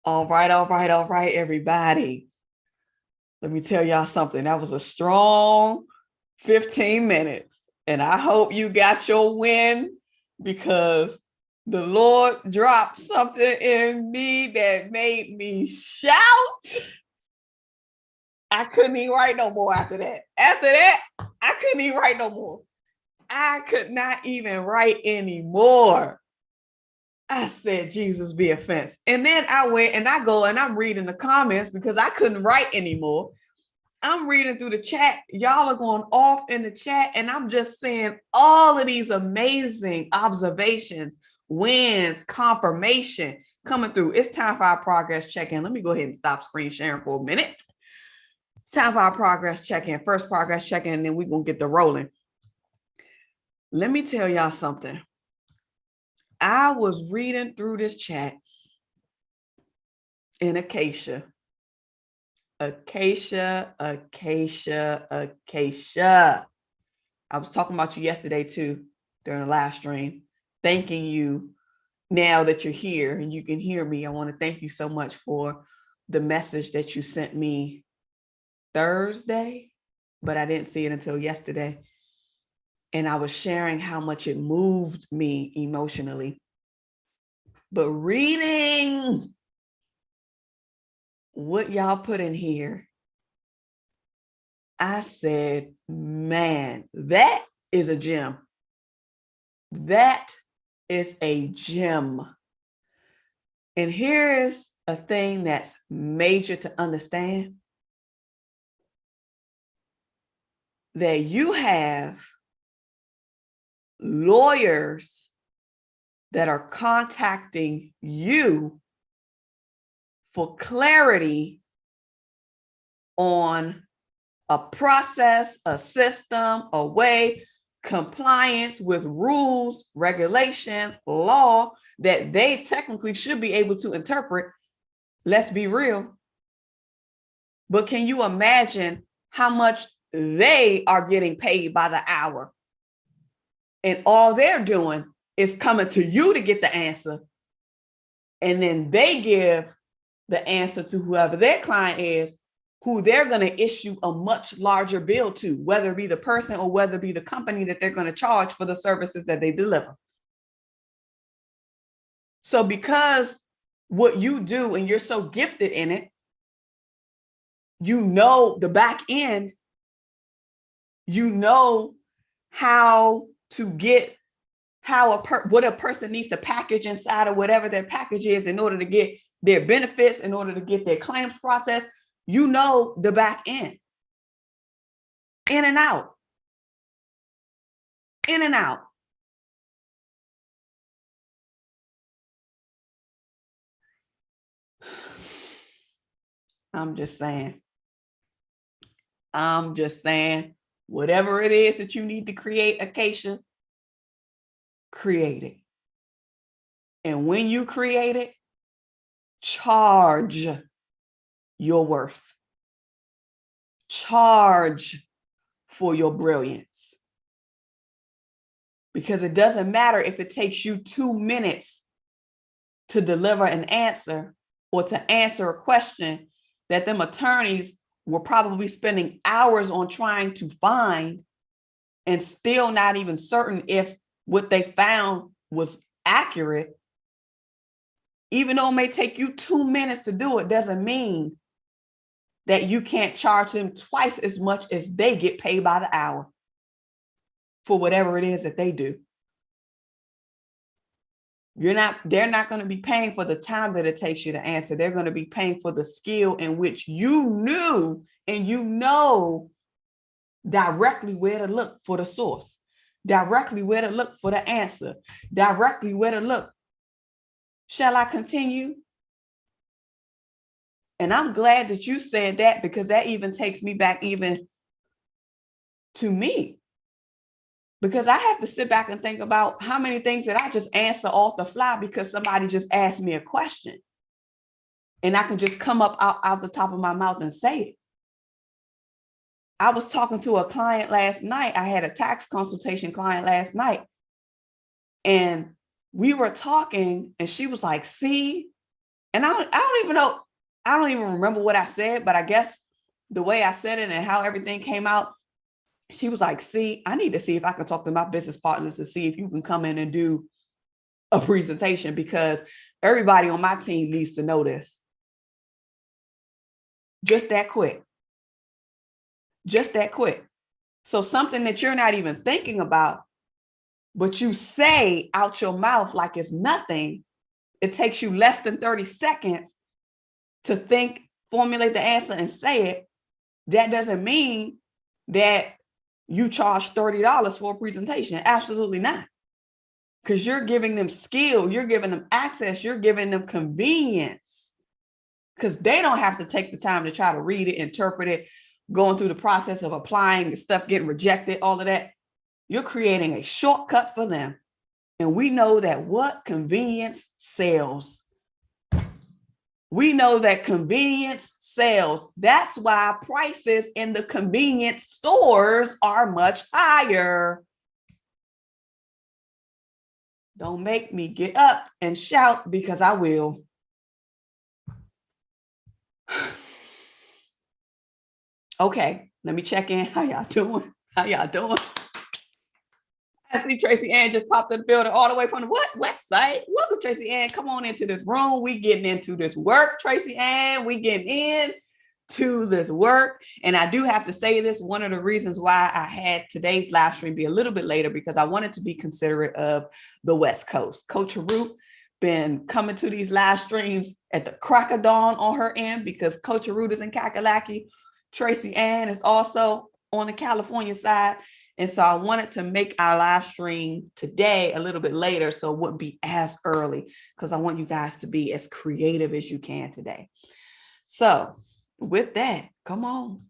All right, everybody. Let me tell y'all something. That was a strong 15 minutes. And I hope you got your win, because the Lord dropped something in me that made me shout. I couldn't even write no more after that. After that, I couldn't even write no more. I could not even write anymore. I said, Jesus be offense. And then I went and I go and I'm reading the comments because I couldn't write anymore. I'm reading through the chat. Y'all are going off in the chat. And I'm just saying all of these amazing observations, wins, confirmation coming through. It's time for our progress check-in. Let me go ahead and stop screen sharing for a minute. It's time for our progress check-in. First progress check-in, and then we're going to get the rolling. Let me tell y'all something. I was reading through this chat in Acacia. I was talking about you yesterday too, during the live stream, thanking you now that you're here and you can hear me. I want to thank you so much for the message that you sent me Thursday, but I didn't see it until yesterday. And I was sharing how much it moved me emotionally. But reading what y'all put in here, I said, man, that is a gem. That is a gem. And here is a thing that's major to understand. That you have lawyers that are contacting you for clarity on a process, a system, a way, compliance with rules, regulation, law that they technically should be able to interpret. Let's be real. But can you imagine how much they are getting paid by the hour? And all they're doing is coming to you to get the answer. And then they give the answer to whoever their client is, who they're going to issue a much larger bill to, whether it be the person or whether it be the company that they're going to charge for the services that they deliver. So because what you do and you're so gifted in it, you know the back end, you know how to get what a person needs to package inside of whatever their package is in order to get their benefits, in order to get their claims processed. You know the back end. In and out. In and out. I'm just saying, whatever it is that you need to create, Acacia, create it. And when you create it, charge your worth. Charge for your brilliance. Because it doesn't matter if it takes you 2 minutes to deliver an answer or to answer a question that them attorneys were probably spending hours on trying to find and still not even certain if what they found was accurate. Even though it may take you 2 minutes to do it, doesn't mean that you can't charge them twice as much as they get paid by the hour for whatever it is that they do. They're not going to be paying for the time that it takes you to answer. They're going to be paying for the skill in which you knew and you know directly where to look for the source, directly where to look for the answer, directly where to look. Shall I continue? And I'm glad that you said that, because that even takes me back even to me. Because I have to sit back and think about how many things that I just answer off the fly because somebody just asked me a question. And I can just come up out the top of my mouth and say it. I was talking to a client last night. I had a tax consultation client last night. And we were talking and she was like, see, And I don't even remember what I said, but I guess the way I said it and how everything came out, she was like, see, I need to see if I can talk to my business partners to see if you can come in and do a presentation, because everybody on my team needs to know this. Just that quick. Just that quick. So something that you're not even thinking about, but you say out your mouth like it's nothing, it takes you less than 30 seconds to think, formulate the answer and say it. That doesn't mean that you charge $30 for a presentation. Absolutely not. Because you're giving them skill, you're giving them access, you're giving them convenience. Because they don't have to take the time to try to read it, interpret it, going through the process of applying the stuff, getting rejected, all of that. You're creating a shortcut for them. And we know that what convenience sells. We know that convenience sells. That's why prices in the convenience stores are much higher. Don't make me get up and shout, because I will. Okay, let me check in. How y'all doing? How y'all doing? I see Tracy Ann just popped in the building all the way from the West Side. Welcome, Tracy Ann. Come on into this room. We getting into this work, Tracy Ann. We getting into this work. And I do have to say this, one of the reasons why I had today's live stream be a little bit later, because I wanted to be considerate of the West Coast. Coach Harut been coming to these live streams at the crack of dawn on her end, because Coach Harut is in Kakalaki. Tracy Ann is also on the California side. And so I wanted to make our live stream today a little bit later, so it wouldn't be as early, because I want you guys to be as creative as you can today. So with that, come on.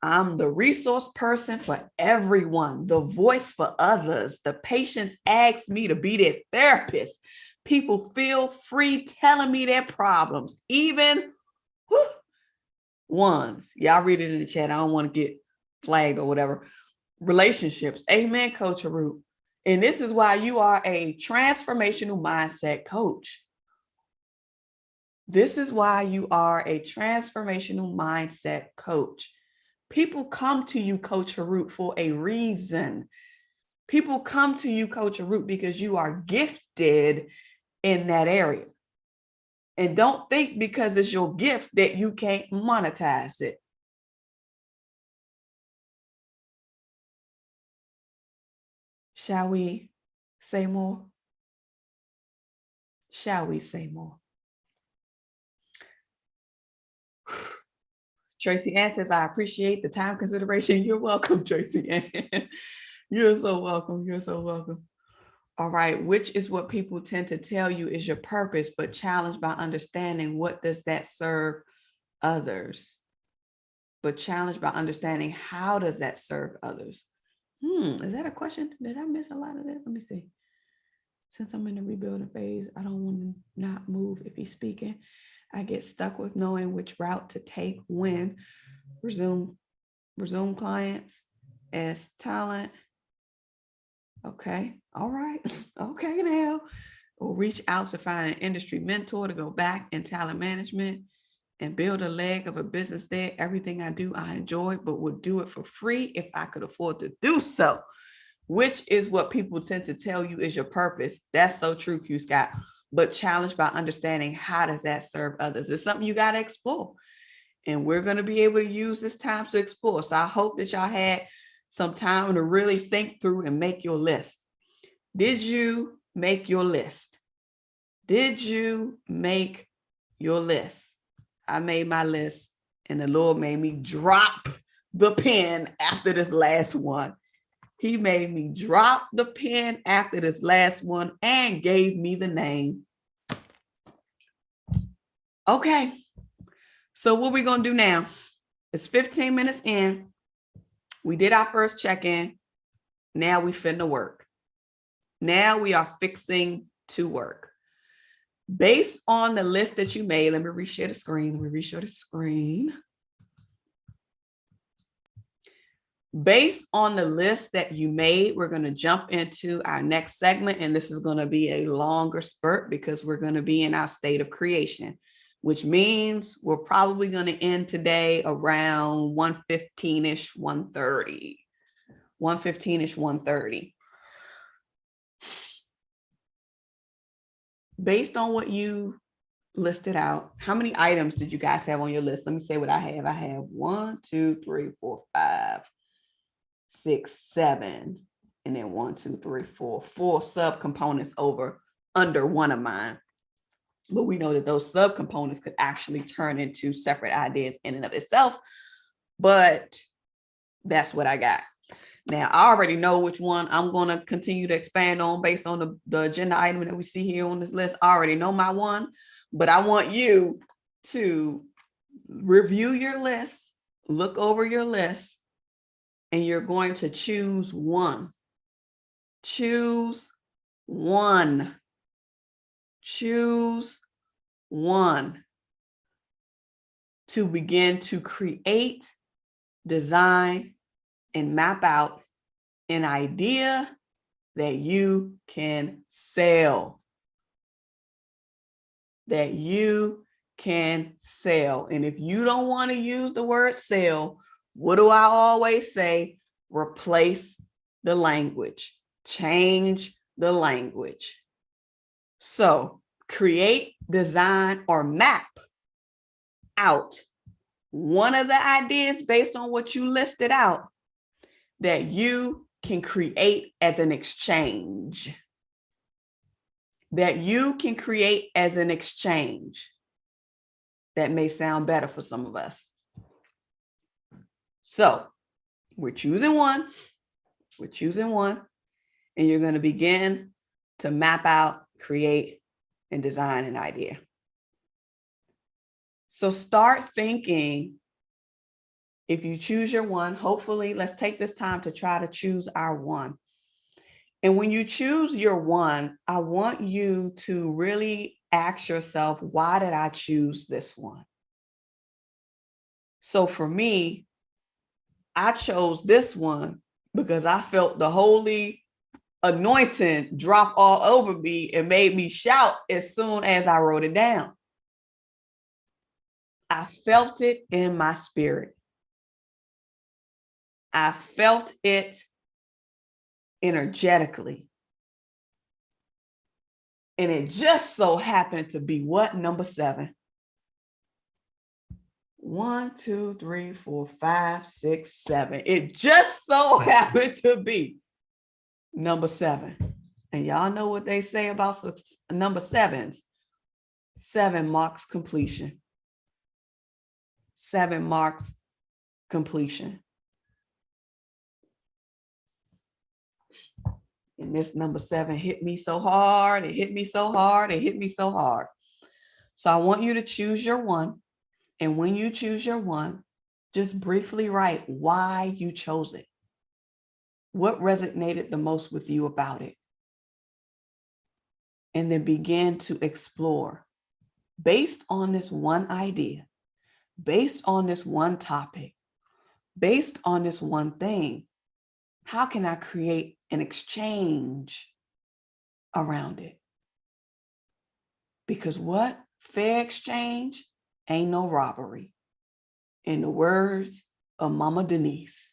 I'm the resource person for everyone, the voice for others. The patients ask me to be their therapist. People feel free telling me their problems, even ones. Y'all read it in the chat. I don't want to get flagged or whatever. Relationships. Amen, Coach Harut. And this is why you are a transformational mindset coach. This is why you are a transformational mindset coach. People come to you, Coach Harut, for a reason. People come to you, Coach Harut, because you are gifted in that area. And don't think because it's your gift that you can't monetize it. Shall we say more? Shall we say more? Tracy Ann says, I appreciate the time consideration. You're welcome, Tracy Ann. You're so welcome. You're so welcome. All right. Which is what people tend to tell you is your purpose, but challenged by understanding what does that serve others? But challenged by understanding how does that serve others? Is that a question? Did I miss a lot of that? Let me see. Since I'm in the rebuilding phase, I don't want to not move if he's speaking. I get stuck with knowing which route to take when. Resume clients as talent. Okay. All right. Okay now. Or reach out to find an industry mentor to go back in talent management and build a leg of a business there. Everything I do, I enjoy, but would do it for free if I could afford to do so. Which is what people tend to tell you is your purpose. That's so true, Q Scott. But challenged by understanding how does that serve others. It's something you got to explore. And we're going to be able to use this time to explore. So I hope that y'all had some time to really think through and make your list. Did you make your list? Did you make your list? I made my list, and the Lord made me drop the pen after this last one. He made me drop the pen after this last one and gave me the name. Okay. So what we're going to do now, it's 15 minutes in. We did our first check-in. Now we finna work. Now we are fixing to work. Based on the list that you made, let me reshare the screen. Based on the list that you made, we're going to jump into our next segment, and this is going to be a longer spurt because we're going to be in our state of creation, which means we're probably going to end today around 1:15-ish, 1:30. 1:15-ish, 1:30. Based on what you listed out, how many items did you guys have on your list? Let me say what I have. I have 1, 2, 3, 4, 5, 6, 7, and then 1, 2, 3, 4 subcomponents under one of mine. But we know that those subcomponents could actually turn into separate ideas in and of itself. But that's what I got. Now, I already know which one I'm going to continue to expand on based on the agenda item that we see here on this list. I already know my one, but I want you to review your list, look over your list, and you're going to choose one. Choose one. Choose one to begin to create, design, and map out an idea that you can sell. That you can sell. And if you don't want to use the word sell, what do I always say? Replace the language. Change the language. So create, design, or map out one of the ideas based on what you listed out that you can create as an exchange. That you can create as an exchange. That may sound better for some of us. So we're choosing one. We're choosing one. And you're going to begin to map out, create, and design an idea. So start thinking. If you choose your one, hopefully, let's take this time to try to choose our one. And when you choose your one, I want you to really ask yourself, why did I choose this one? So for me, I chose this one because I felt the holy anointing drop all over me and made me shout as soon as I wrote it down. I felt it in my spirit. I felt it energetically. And it just so happened to be what? Number 7. 1, 2, 3, 4, 5, 6, 7. It just so happened to be number 7. And y'all know what they say about number 7s. 7 marks completion. 7 marks completion. And this number 7 hit me so hard. It hit me so hard. It hit me so hard. So I want you to choose your one. And when you choose your one, just briefly write why you chose it. What resonated the most with you about it? And then begin to explore based on this one idea, based on this one topic, based on this one thing. How can I create an exchange around it? Because what? Fair exchange ain't no robbery. In the words of Mama Denise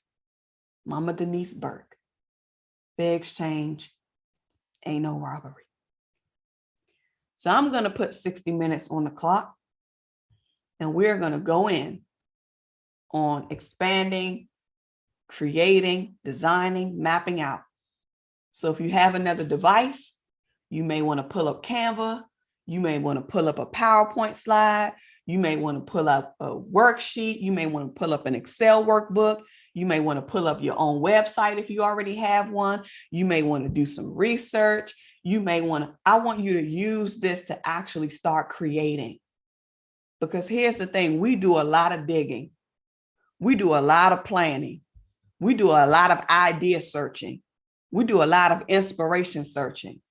Burke, fair exchange ain't no robbery. So I'm going to put 60 minutes on the clock, and we're going to go in on expanding, creating, designing, mapping out. So if you have another device, you may want to pull up Canva. You may want to pull up a PowerPoint slide. You may want to pull up a worksheet. You may want to pull up an Excel workbook. You may want to pull up your own website if you already have one. You may want to do some research. I want you to use this to actually start creating. Because here's the thing, we do a lot of digging. We do a lot of planning. We do a lot of idea searching. We do a lot of inspiration searching.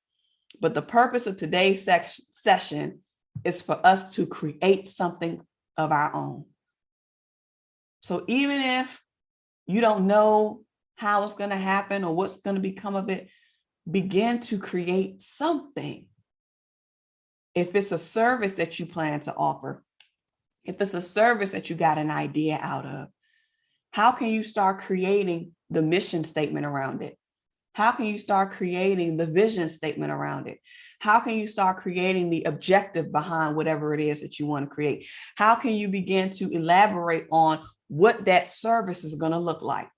But the purpose of today's session is for us to create something of our own. So even if you don't know how it's going to happen or what's going to become of it. Begin to create something. If it's a service that you plan to offer, if it's a service that you got an idea out of, how can you start creating the mission statement around it? How can you start creating the vision statement around it? How can you start creating the objective behind whatever it is that you want to create? How can you begin to elaborate on what that service is going to look like?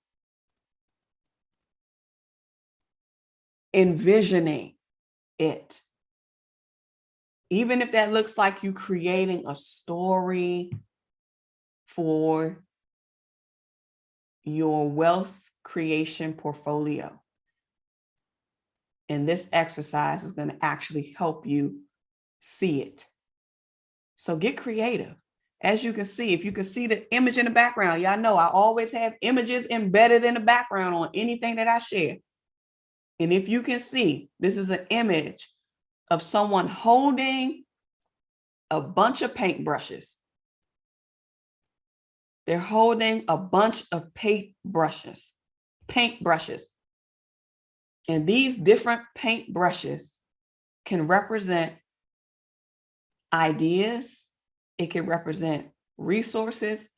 Envisioning it. Even if that looks like you creating a story for your wealth creation portfolio. And this exercise is going to actually help you see it. So get creative. As you can see, if you can see the image in the background, y'all know I always have images embedded in the background on anything that I share. And if you can see, this is an image of someone holding a bunch of paintbrushes. They're holding a bunch of paintbrushes. And these different paintbrushes can represent ideas. It can represent resources.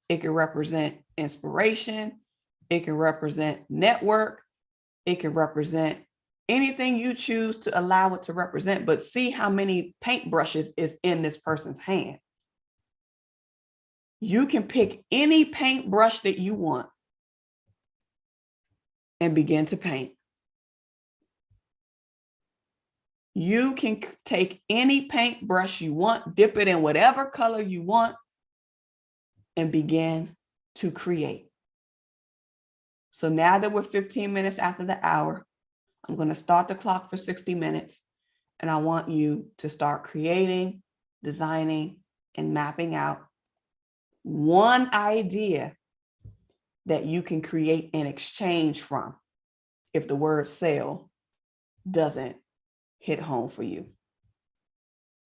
It can represent inspiration. It can represent network. It can represent anything you choose to allow it to represent, but see how many paintbrushes is in this person's hand. You can pick any paintbrush that you want and begin to paint. You can take any paintbrush you want, dip it in whatever color you want, and begin to create. So now that we're 15 minutes after the hour, I'm going to start the clock for 60 minutes, and I want you to start creating, designing, and mapping out one idea that you can create in exchange from if the word sale doesn't hit home for you.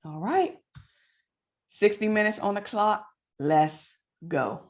All right. 60 minutes on the clock. Let's go.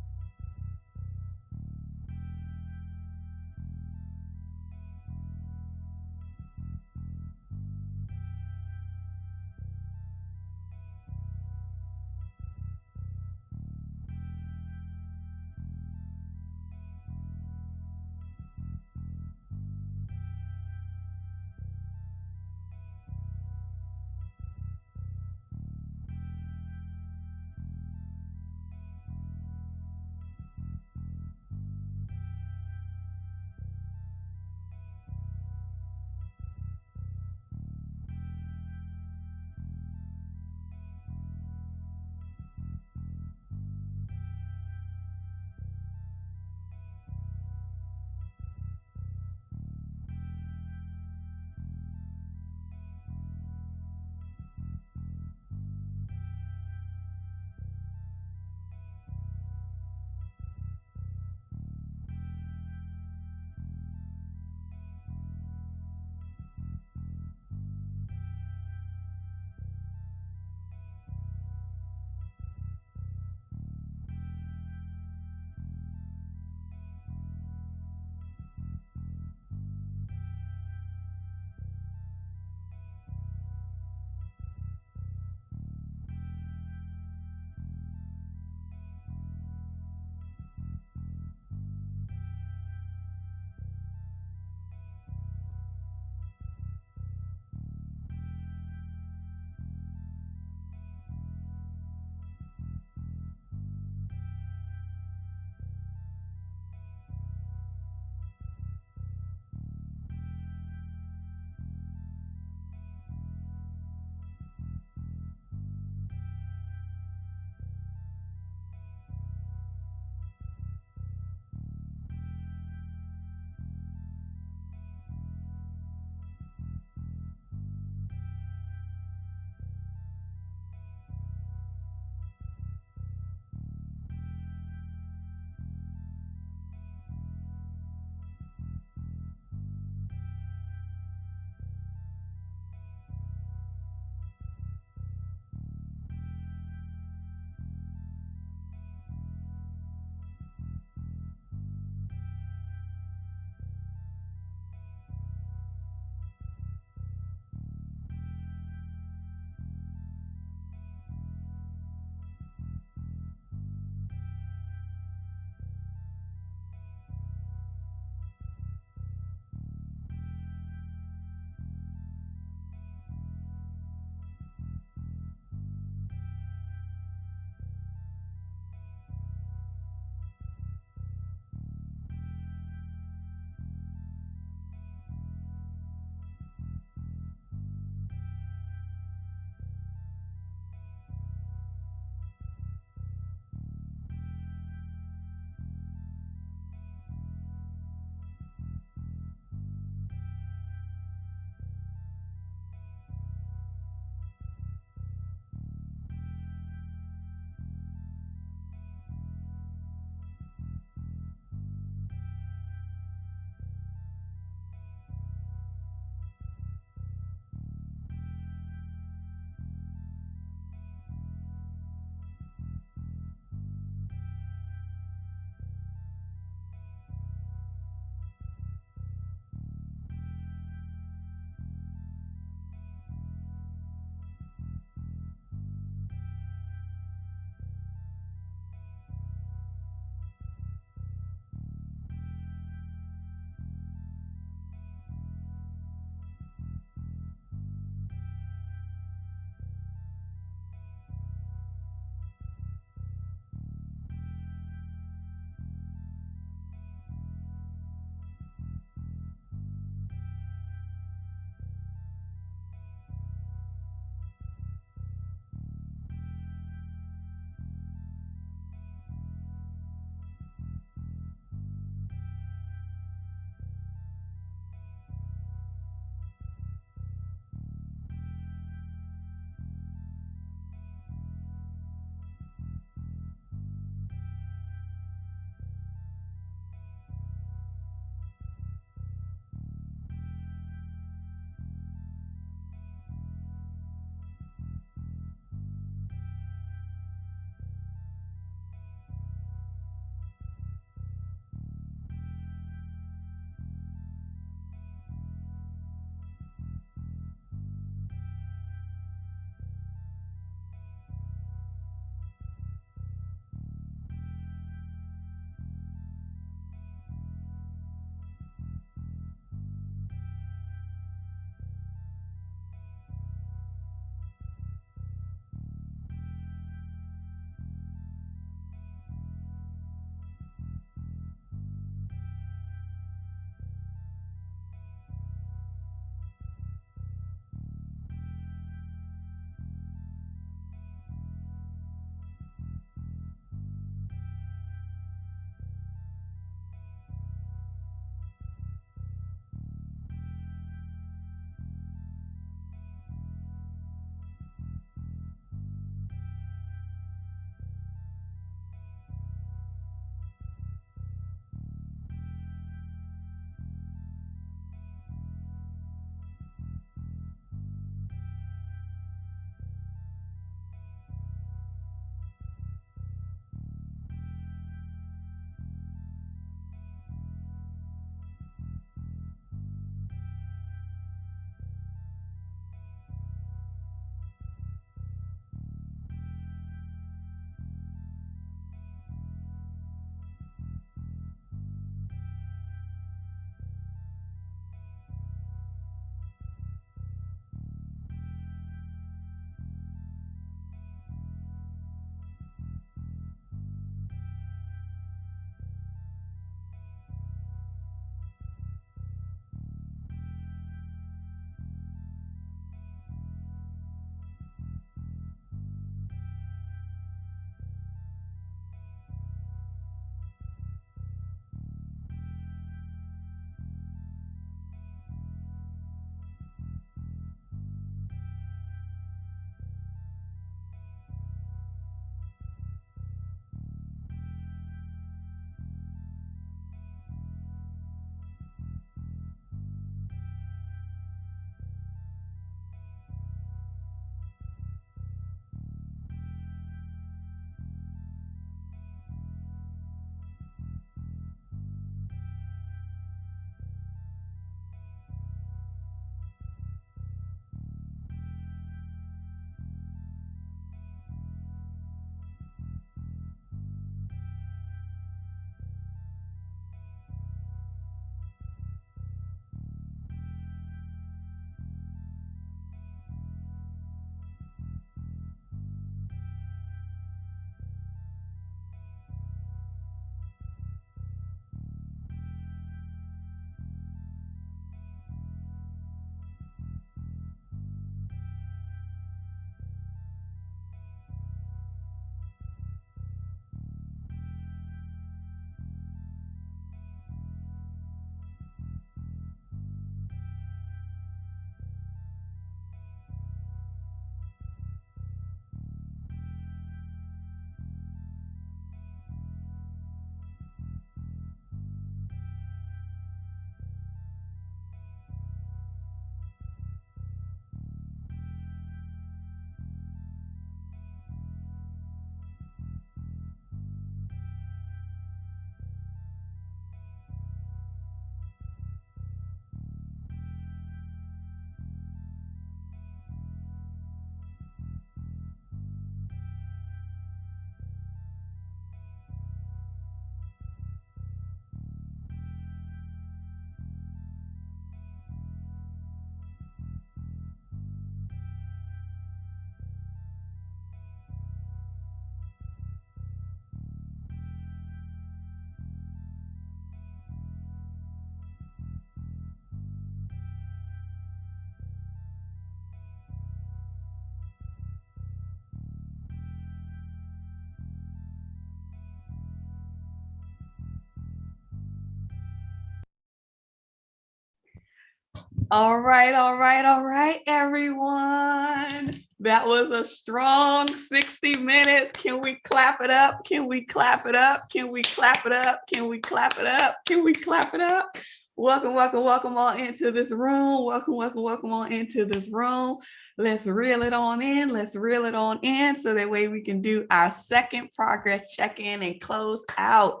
All right, everyone. That was a strong 60 minutes. Can we clap it up? Can we clap it up? Can we clap it up? Can we clap it up? Can we clap it up? Welcome all into this room. Welcome on into this room. Let's reel it on in. So that way we can do our second progress check-in and close out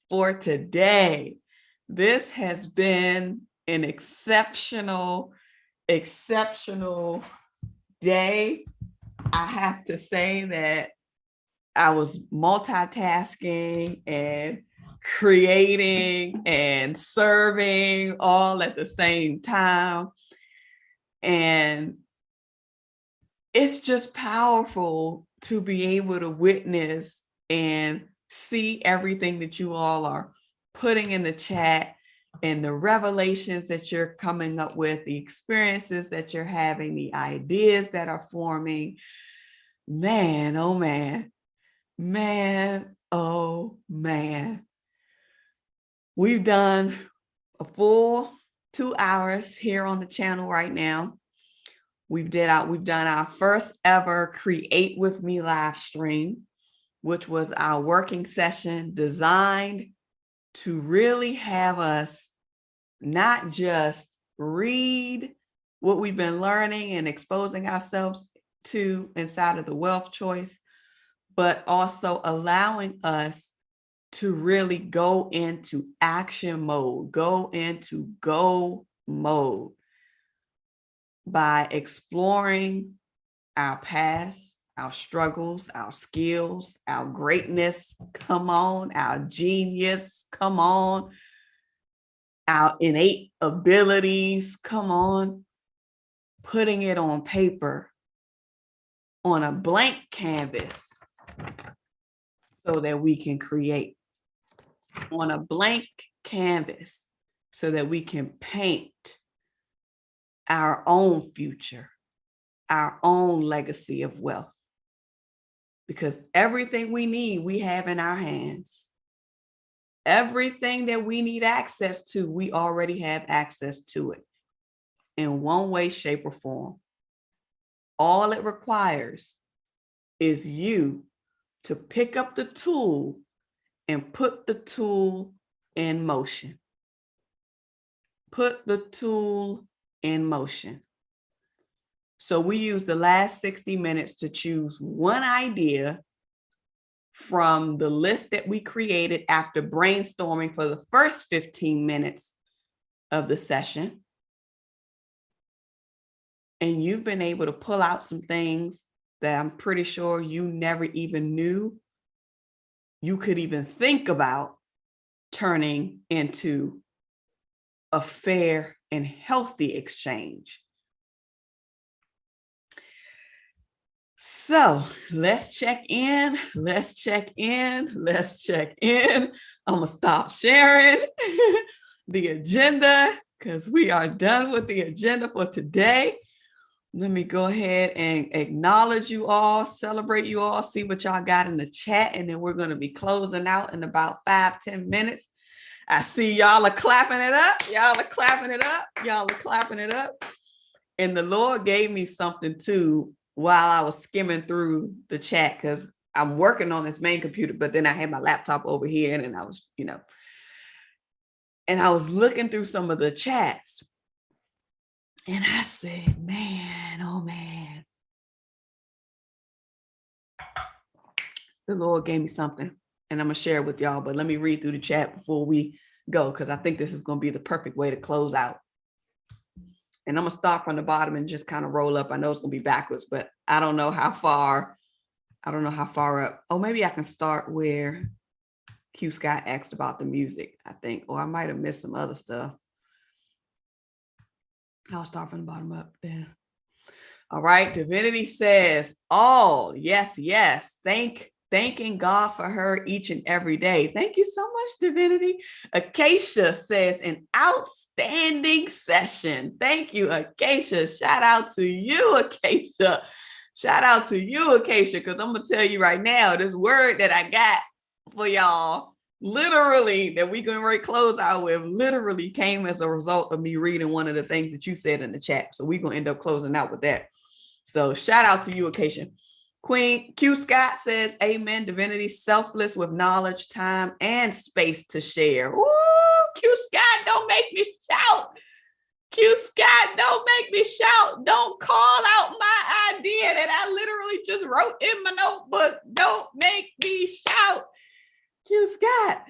for today. This has been an exceptional day. I have to say that I was multitasking and creating and serving all at the same time. And it's just powerful to be able to witness and see everything that you all are putting in the chat and the revelations that you're coming up with, the experiences that you're having, the ideas that are forming. Man, oh man. We've done a full 2 hours here on the channel right now. We've done our first ever Create With Me live stream, which was our working session designed to really have us not just read what we've been learning and exposing ourselves to inside of the wealth choice, but also allowing us to really go into action mode, go mode by exploring our past, our struggles, our skills, our greatness, come on, our genius, come on, our innate abilities, come on, putting it on paper, on a blank canvas, so that we can create, on a blank canvas, so that we can paint our own future, our own legacy of wealth. Because everything we need, we have in our hands. Everything that we need access to, we already have access to it in one way, shape, or form. All it requires is you to pick up the tool and put the tool in motion. Put the tool in motion. So we use the last 60 minutes to choose one idea from the list that we created after brainstorming for the first 15 minutes of the session. And you've been able to pull out some things that I'm pretty sure you never even knew you could even think about turning into a fair and healthy exchange. So let's check in. I'm gonna stop sharing the agenda because we are done with the agenda for today. Let me go ahead and acknowledge you all, celebrate you all, see what y'all got in the chat, and then we're going to be closing out in about 5-10 minutes. I see y'all are clapping it up. And the Lord gave me something too while I was skimming through the chat, because I'm working on this main computer, but then I had my laptop over here and I was, and I was looking through some of the chats. And I said, man, oh man. The Lord gave me something and I'm gonna share it with y'all, but let me read through the chat before we go, because I think this is gonna be the perfect way to close out. And I'm gonna start from the bottom and just kind of roll up. I know it's gonna be backwards, but I don't know how far up. Oh, maybe I can start where Q Scott asked about the music, I think, or I might have missed some other stuff. I'll start from the bottom up there. All right. Divinity says, all, yes. Thanking God for her each and every day. Thank you so much, Divinity. Acacia says, an outstanding session. Thank you, Acacia. Shout out to you, Acacia. Because I'm going to tell you right now, this word that I got for y'all literally, that we can close out with, literally came as a result of me reading one of the things that you said in the chat. So we're going to end up closing out with that. So shout out to you, Occasion. Queen Q Scott says, amen, divinity, selfless with knowledge, time, and space to share. Woo, Q Scott, don't make me shout. Q Scott, don't make me shout. Don't call out my idea that I literally just wrote in my notebook. Don't make me shout. Q Scott.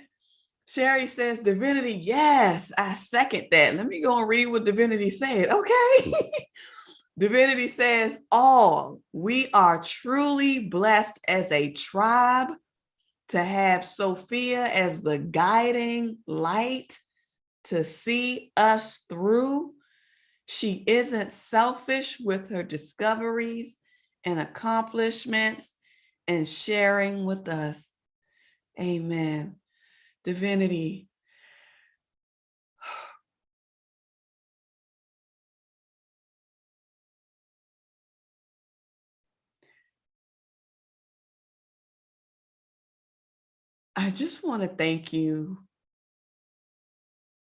Sherry says, divinity, yes, I second that. Let me go and read what divinity said. Okay. Divinity says, we are truly blessed as a tribe to have Sophia as the guiding light to see us through. She isn't selfish with her discoveries and accomplishments and sharing with us. Amen. Divinity. I just want to thank you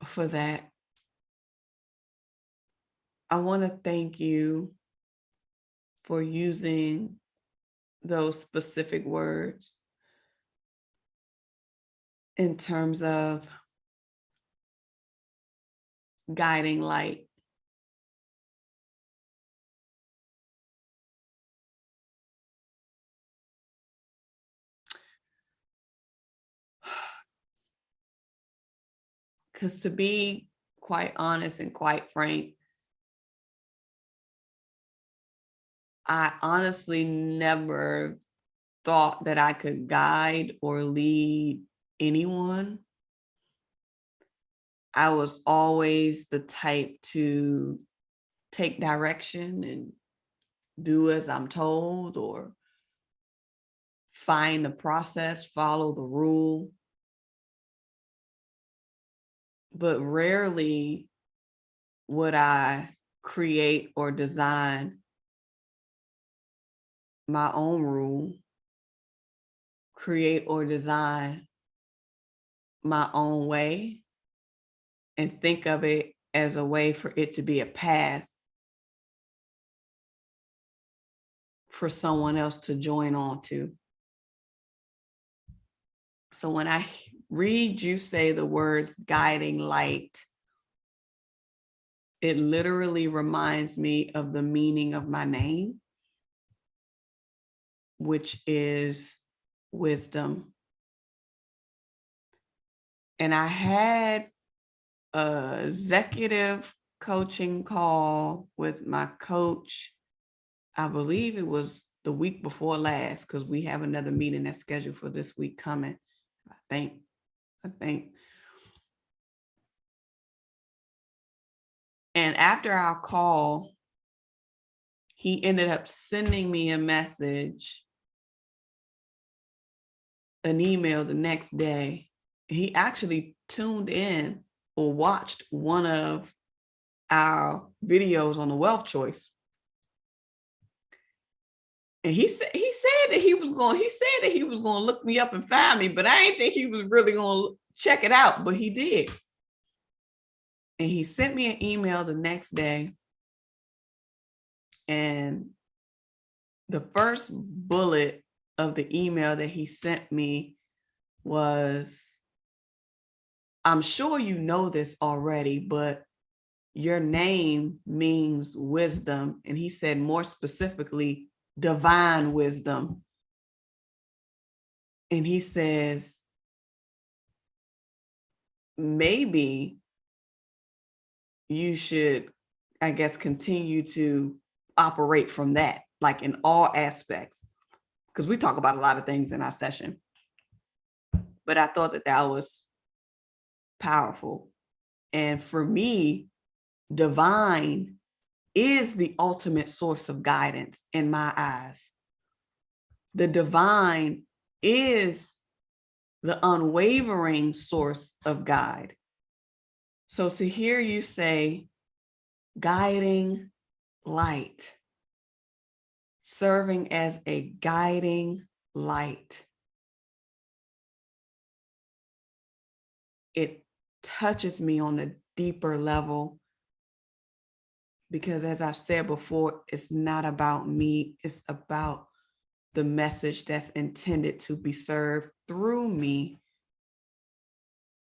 for that. I want to thank you for using those specific words in terms of guiding light. Because to be quite honest and quite frank, I honestly never thought that I could guide or lead anyone. I was always the type to take direction and do as I'm told, or find the process, follow the rule. But rarely would I create or design my own rule, create or design my own way, and think of it as a way for it to be a path for someone else to join on to. So when I read you say the words guiding light, it literally reminds me of the meaning of my name, which is wisdom. And I had an executive coaching call with my coach. I believe it was the week before last, because we have another meeting that's scheduled for this week coming. I think. And after our call, he ended up sending me a message, an email the next day. He actually tuned in or watched one of our videos on the wealth choice. And he said that he was going to look me up and find me, but I didn't think he was really going to check it out, but he did. And he sent me an email the next day. And the first bullet of the email that he sent me was, I'm sure you know this already, but your name means wisdom. And he said more specifically, divine wisdom. And he says, maybe you should, I guess, continue to operate from that, like in all aspects, because we talk about a lot of things in our session. But I thought that that was powerful. And for me, divine is the ultimate source of guidance in my eyes. The divine is the unwavering source of guide. So to hear you say guiding light, serving as a guiding light, touches me on a deeper level, because as I've said before, it's not about me, it's about the message that's intended to be served through me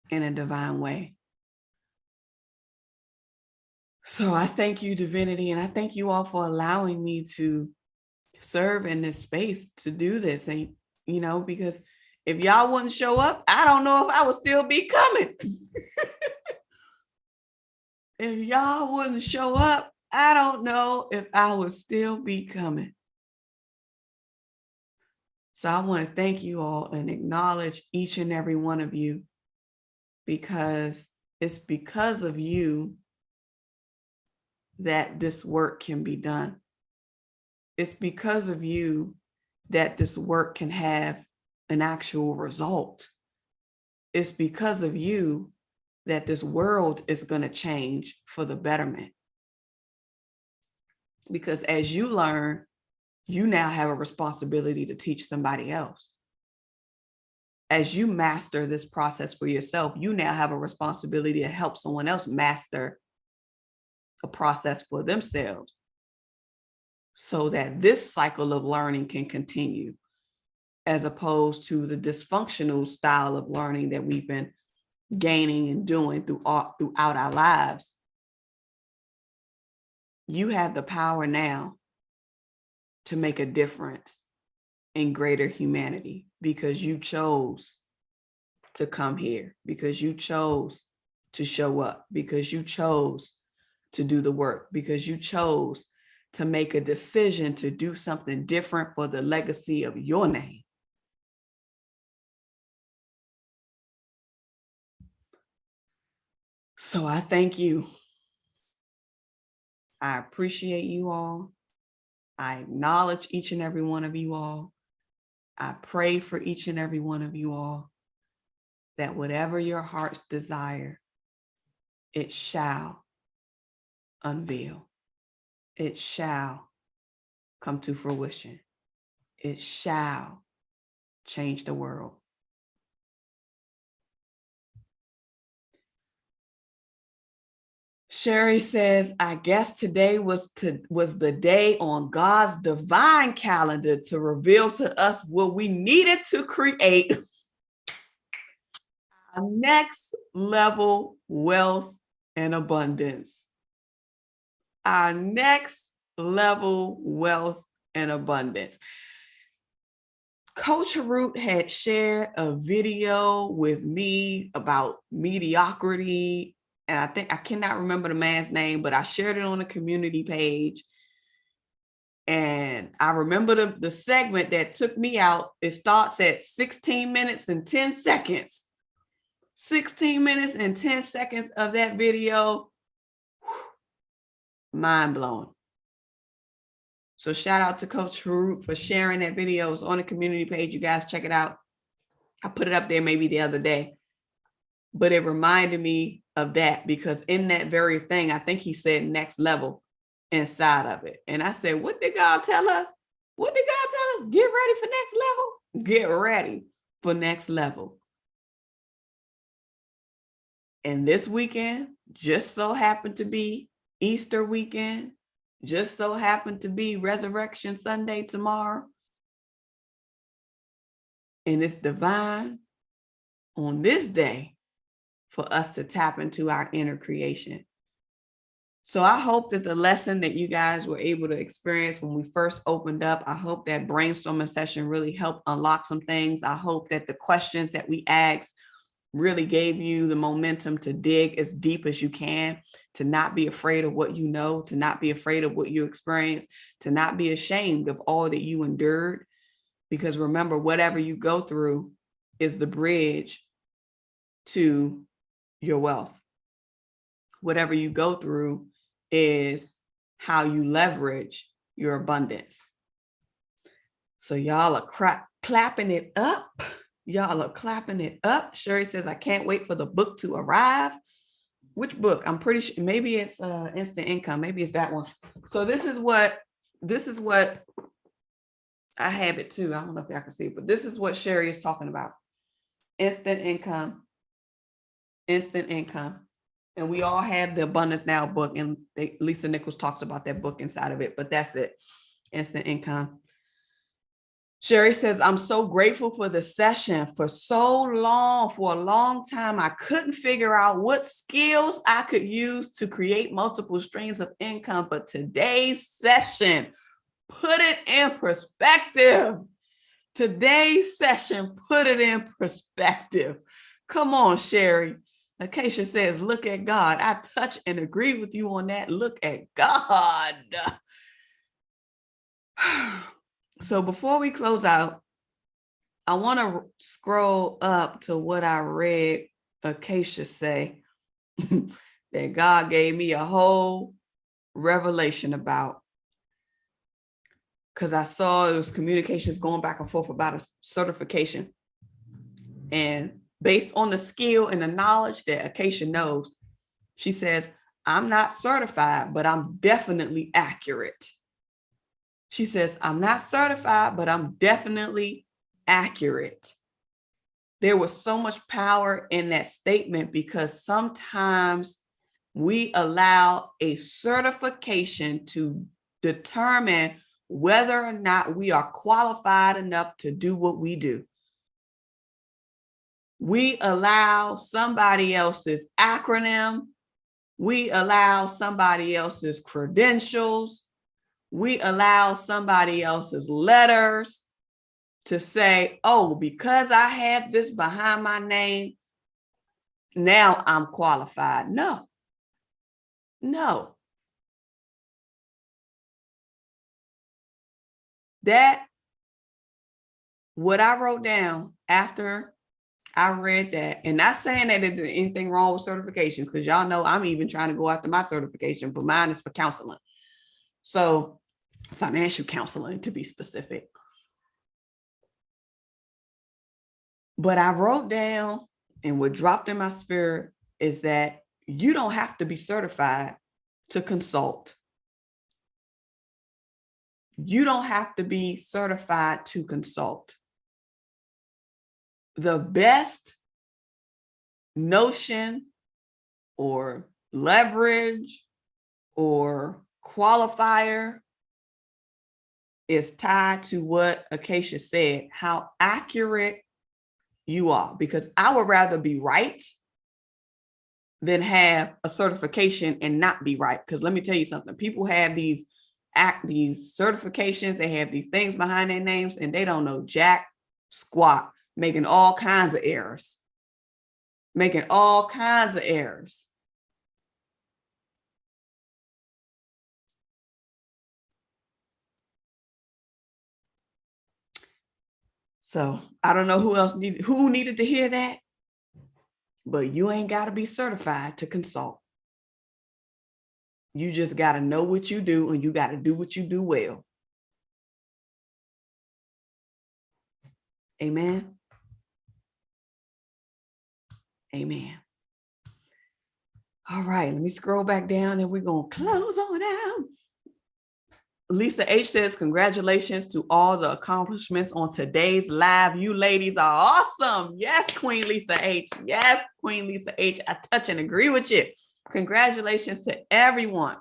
in a divine way. So I thank you, Divinity, and I thank you all for allowing me to serve in this space, to do this. And, you know, because if y'all wouldn't show up, I don't know if I would still be coming. If y'all wouldn't show up, I don't know if I would still be coming. So I want to thank you all and acknowledge each and every one of you, because it's because of you that this work can be done. It's because of you that this work can have an actual result. It's because of you that this world is going to change for the betterment. Because as you learn, you now have a responsibility to teach somebody else. As you master this process for yourself, you now have a responsibility to help someone else master a process for themselves, so that this cycle of learning can continue, as opposed to the dysfunctional style of learning that we've been gaining and doing throughout our lives. You have the power now to make a difference in greater humanity, because you chose to come here, because you chose to show up, because you chose to do the work, because you chose to make a decision to do something different for the legacy of your name. So I thank you. I appreciate you all. I acknowledge each and every one of you all. I pray for each and every one of you all, that whatever your heart's desire, it shall unveil. It shall come to fruition. It shall change the world. Sherry says, I guess today was the day on God's divine calendar to reveal to us what we needed to create a next level wealth and abundance. Our next level wealth and abundance. Coach Root had shared a video with me about mediocrity. And I cannot remember the man's name, but I shared it on the community page. And I remember the segment that took me out. It starts at 16 minutes and 10 seconds. 16 minutes and 10 seconds of that video. Mind blowing. So shout out to Coach Root for sharing that video. It's on the community page. You guys check it out. I put it up there maybe the other day. But it reminded me of that, because in that very thing, I think he said next level inside of it. And I said, what did God tell us? What did God tell us? Get ready for next level. Get ready for next level. And this weekend just so happened to be Easter weekend, just so happened to be Resurrection Sunday tomorrow. And it's divine on this day for us to tap into our inner creation. So I hope that the lesson that you guys were able to experience when we first opened up, I hope that brainstorming session really helped unlock some things. I hope that the questions that we asked really gave you the momentum to dig as deep as you can, to not be afraid of what you know, to not be afraid of what you experienced, to not be ashamed of all that you endured. Because remember, whatever you go through is the bridge to your wealth. Whatever you go through is how you leverage your abundance. So y'all are clapping it up. Y'all are clapping it up. Sherry says, I can't wait for the book to arrive. Which book? I'm pretty sure maybe it's Instant Income. Maybe it's that one. So this is what I have it too. I don't know if y'all can see it, but this is what Sherry is talking about. Instant Income. instant income. And we all have the Abundance Now book, and Lisa Nichols talks about that book inside of it, but that's it. Instant income. Sherry says, I'm so grateful for the session. For a long time, I couldn't figure out what skills I could use to create multiple streams of income. But today's session put it in perspective. Today's session put it in perspective. Come on, Sherry. Acacia says, look at God. I touch and agree with you on that. Look at God. So before we close out, I want to scroll up to what I read Acacia say that God gave me a whole revelation about, because I saw it was communications going back and forth about a certification. And based on the skill and the knowledge that Acacia knows, she says, I'm not certified, but I'm definitely accurate. She says, I'm not certified, but I'm definitely accurate. There was so much power in that statement, because sometimes we allow a certification to determine whether or not we are qualified enough to do what we do. We allow somebody else's acronym. We allow somebody else's credentials. We allow somebody else's letters to say, oh, because I have this behind my name, now I'm qualified. No. That, what I wrote down after I read that, and not saying that there's anything wrong with certifications, because y'all know I'm even trying to go after my certification, but mine is for counseling. So financial counseling, to be specific. But I wrote down, and what dropped in my spirit is that you don't have to be certified to consult. You don't have to be certified to consult. The best notion or leverage or qualifier is tied to what Acacia said, how accurate you are, because I would rather be right than have a certification and not be right. Because let me tell you something, people have these certifications, they have these things behind their names, and they don't know jack squat, making all kinds of errors. So I don't know who needed to hear that, but you ain't got to be certified to consult. You just got to know what you do, and you got to do what you do well. Amen. Amen. All right, let me scroll back down and we're going to close on out. Lisa H says, congratulations to all the accomplishments on today's live. You ladies are awesome. Yes, Queen Lisa H. Yes, Queen Lisa H. I touch and agree with you. Congratulations to everyone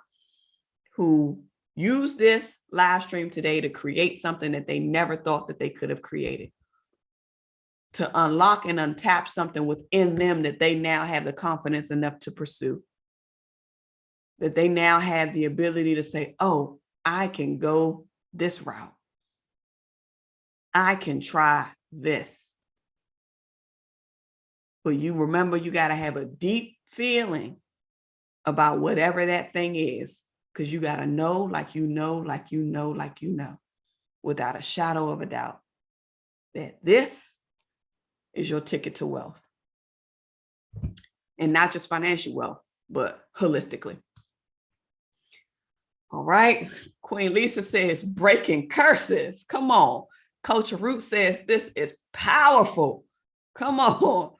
who used this live stream today to create something that they never thought that they could have created, to unlock and untap something within them that they now have the confidence enough to pursue, that they now have the ability to say, oh, I can go this route. I can try this. But you remember, you got to have a deep feeling about whatever that thing is, because you got to know, like you know, without a shadow of a doubt, that this is your ticket to wealth. And not just financial wealth, but holistically. All right. Queen Lisa says, breaking curses. Come on. Coach Root says, this is powerful. Come on.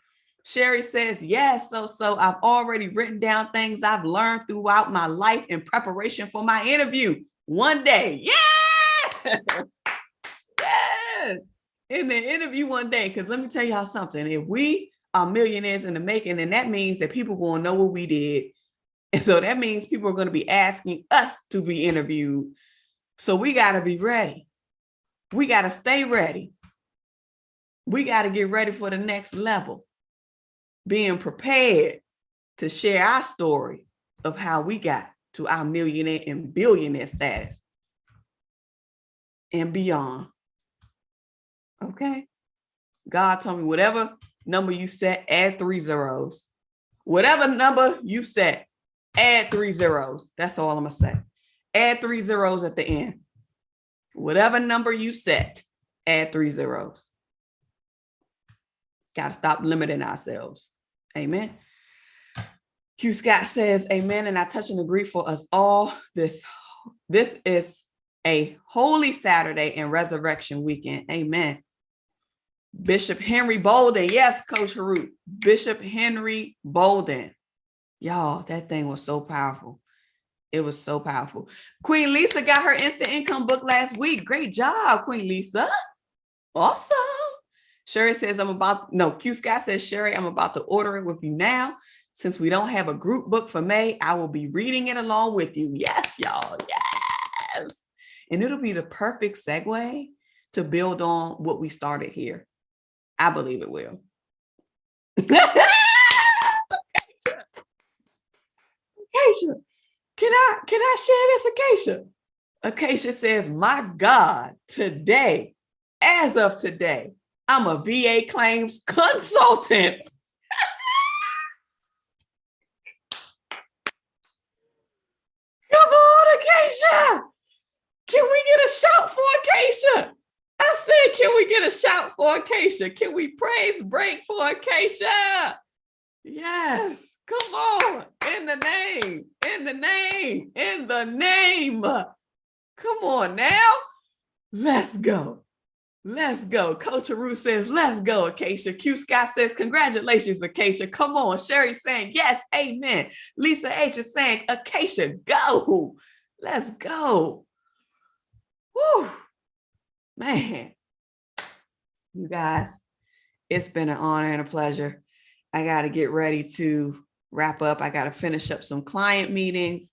Sherry says, yes. So I've already written down things I've learned throughout my life in preparation for my interview. One day. Yes. Yes. In the interview one day. Because let me tell y'all something. If we are millionaires in the making. And that means that people going to know what we did. And so that means people are going to be asking us to be interviewed. So we got to be ready. We got to stay ready. We got to get ready for the next level. Being prepared to share our story of how we got to our millionaire and billionaire status and beyond. Okay. God told me whatever number you set, add 3 zeros. Whatever number you set, add 3 zeros. That's all I'm going to say. Add 3 zeros at the end. Whatever number you set, add 3 zeros. Got to stop limiting ourselves. Amen. Q Scott says, amen. And I touch and agree for us all. This is a holy Saturday and resurrection weekend. Amen. Bishop Henry Bolden. Yes, Coach Harut. Bishop Henry Bolden. Y'all, that thing was so powerful. It was so powerful. Queen Lisa got her instant income book last week. Great job, Queen Lisa. Awesome. Sherry says, Q Scott says, Sherry, I'm about to order it with you now. Since we don't have a group book for May, I will be reading it along with you. Yes, y'all. Yes. And it'll be the perfect segue to build on what we started here. I believe it will. Acacia, can I share this, Acacia? Acacia says, my God, today, as of today, I'm a VA claims consultant. Come on, Acacia. Can we get a shout for Acacia? I said, can we get a shout for Acacia? Can we praise break for Acacia? Yes. Come on. In the name. Come on now. Let's go. Coach Aru says, let's go, Acacia. Q Scott says, congratulations, Acacia. Come on. Sherry saying, yes, amen. Lisa H is saying, Acacia, go. Let's go. Woo. Man, you guys, it's been an honor and a pleasure. I got to get ready to wrap up. I got to finish up some client meetings.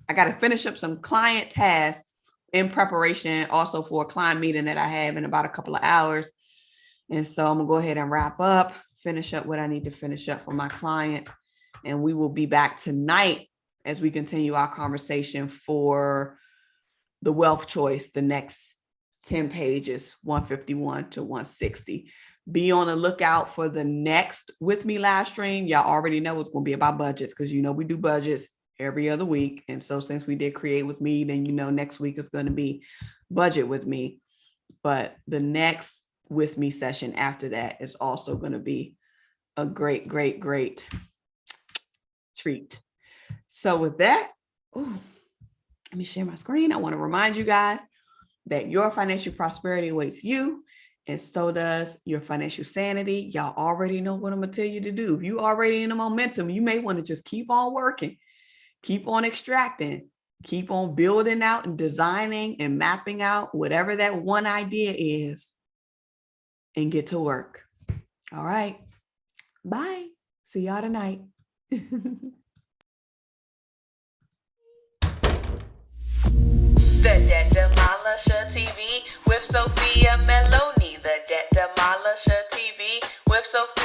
I got to finish up some client tasks in preparation also for a client meeting that I have in about a couple of hours. And so I'm going to go ahead and wrap up, finish up what I need to finish up for my clients. And we will be back tonight as we continue our conversation for the wealth choice, the next 10 pages, 151 to 160. Be on the lookout for the next With Me live stream. Y'all already know it's going to be about budgets because, you know, we do budgets every other week. And so since we did Create With Me, then, you know, next week is going to be Budget With Me. But the next With Me session after that is also going to be a great treat. So with that, let me share my screen. I want to remind you guys that your financial prosperity awaits you, and so does your financial sanity. Y'all already know what I'm going to tell you to do. If you already in the momentum, you may want to just keep on working, keep on extracting, keep on building out and designing and mapping out whatever that one idea is, and get to work. All right. Bye. See y'all tonight. The Debt Demolisher TV with Sophia Melone. The Debt Demolisher TV with Sophia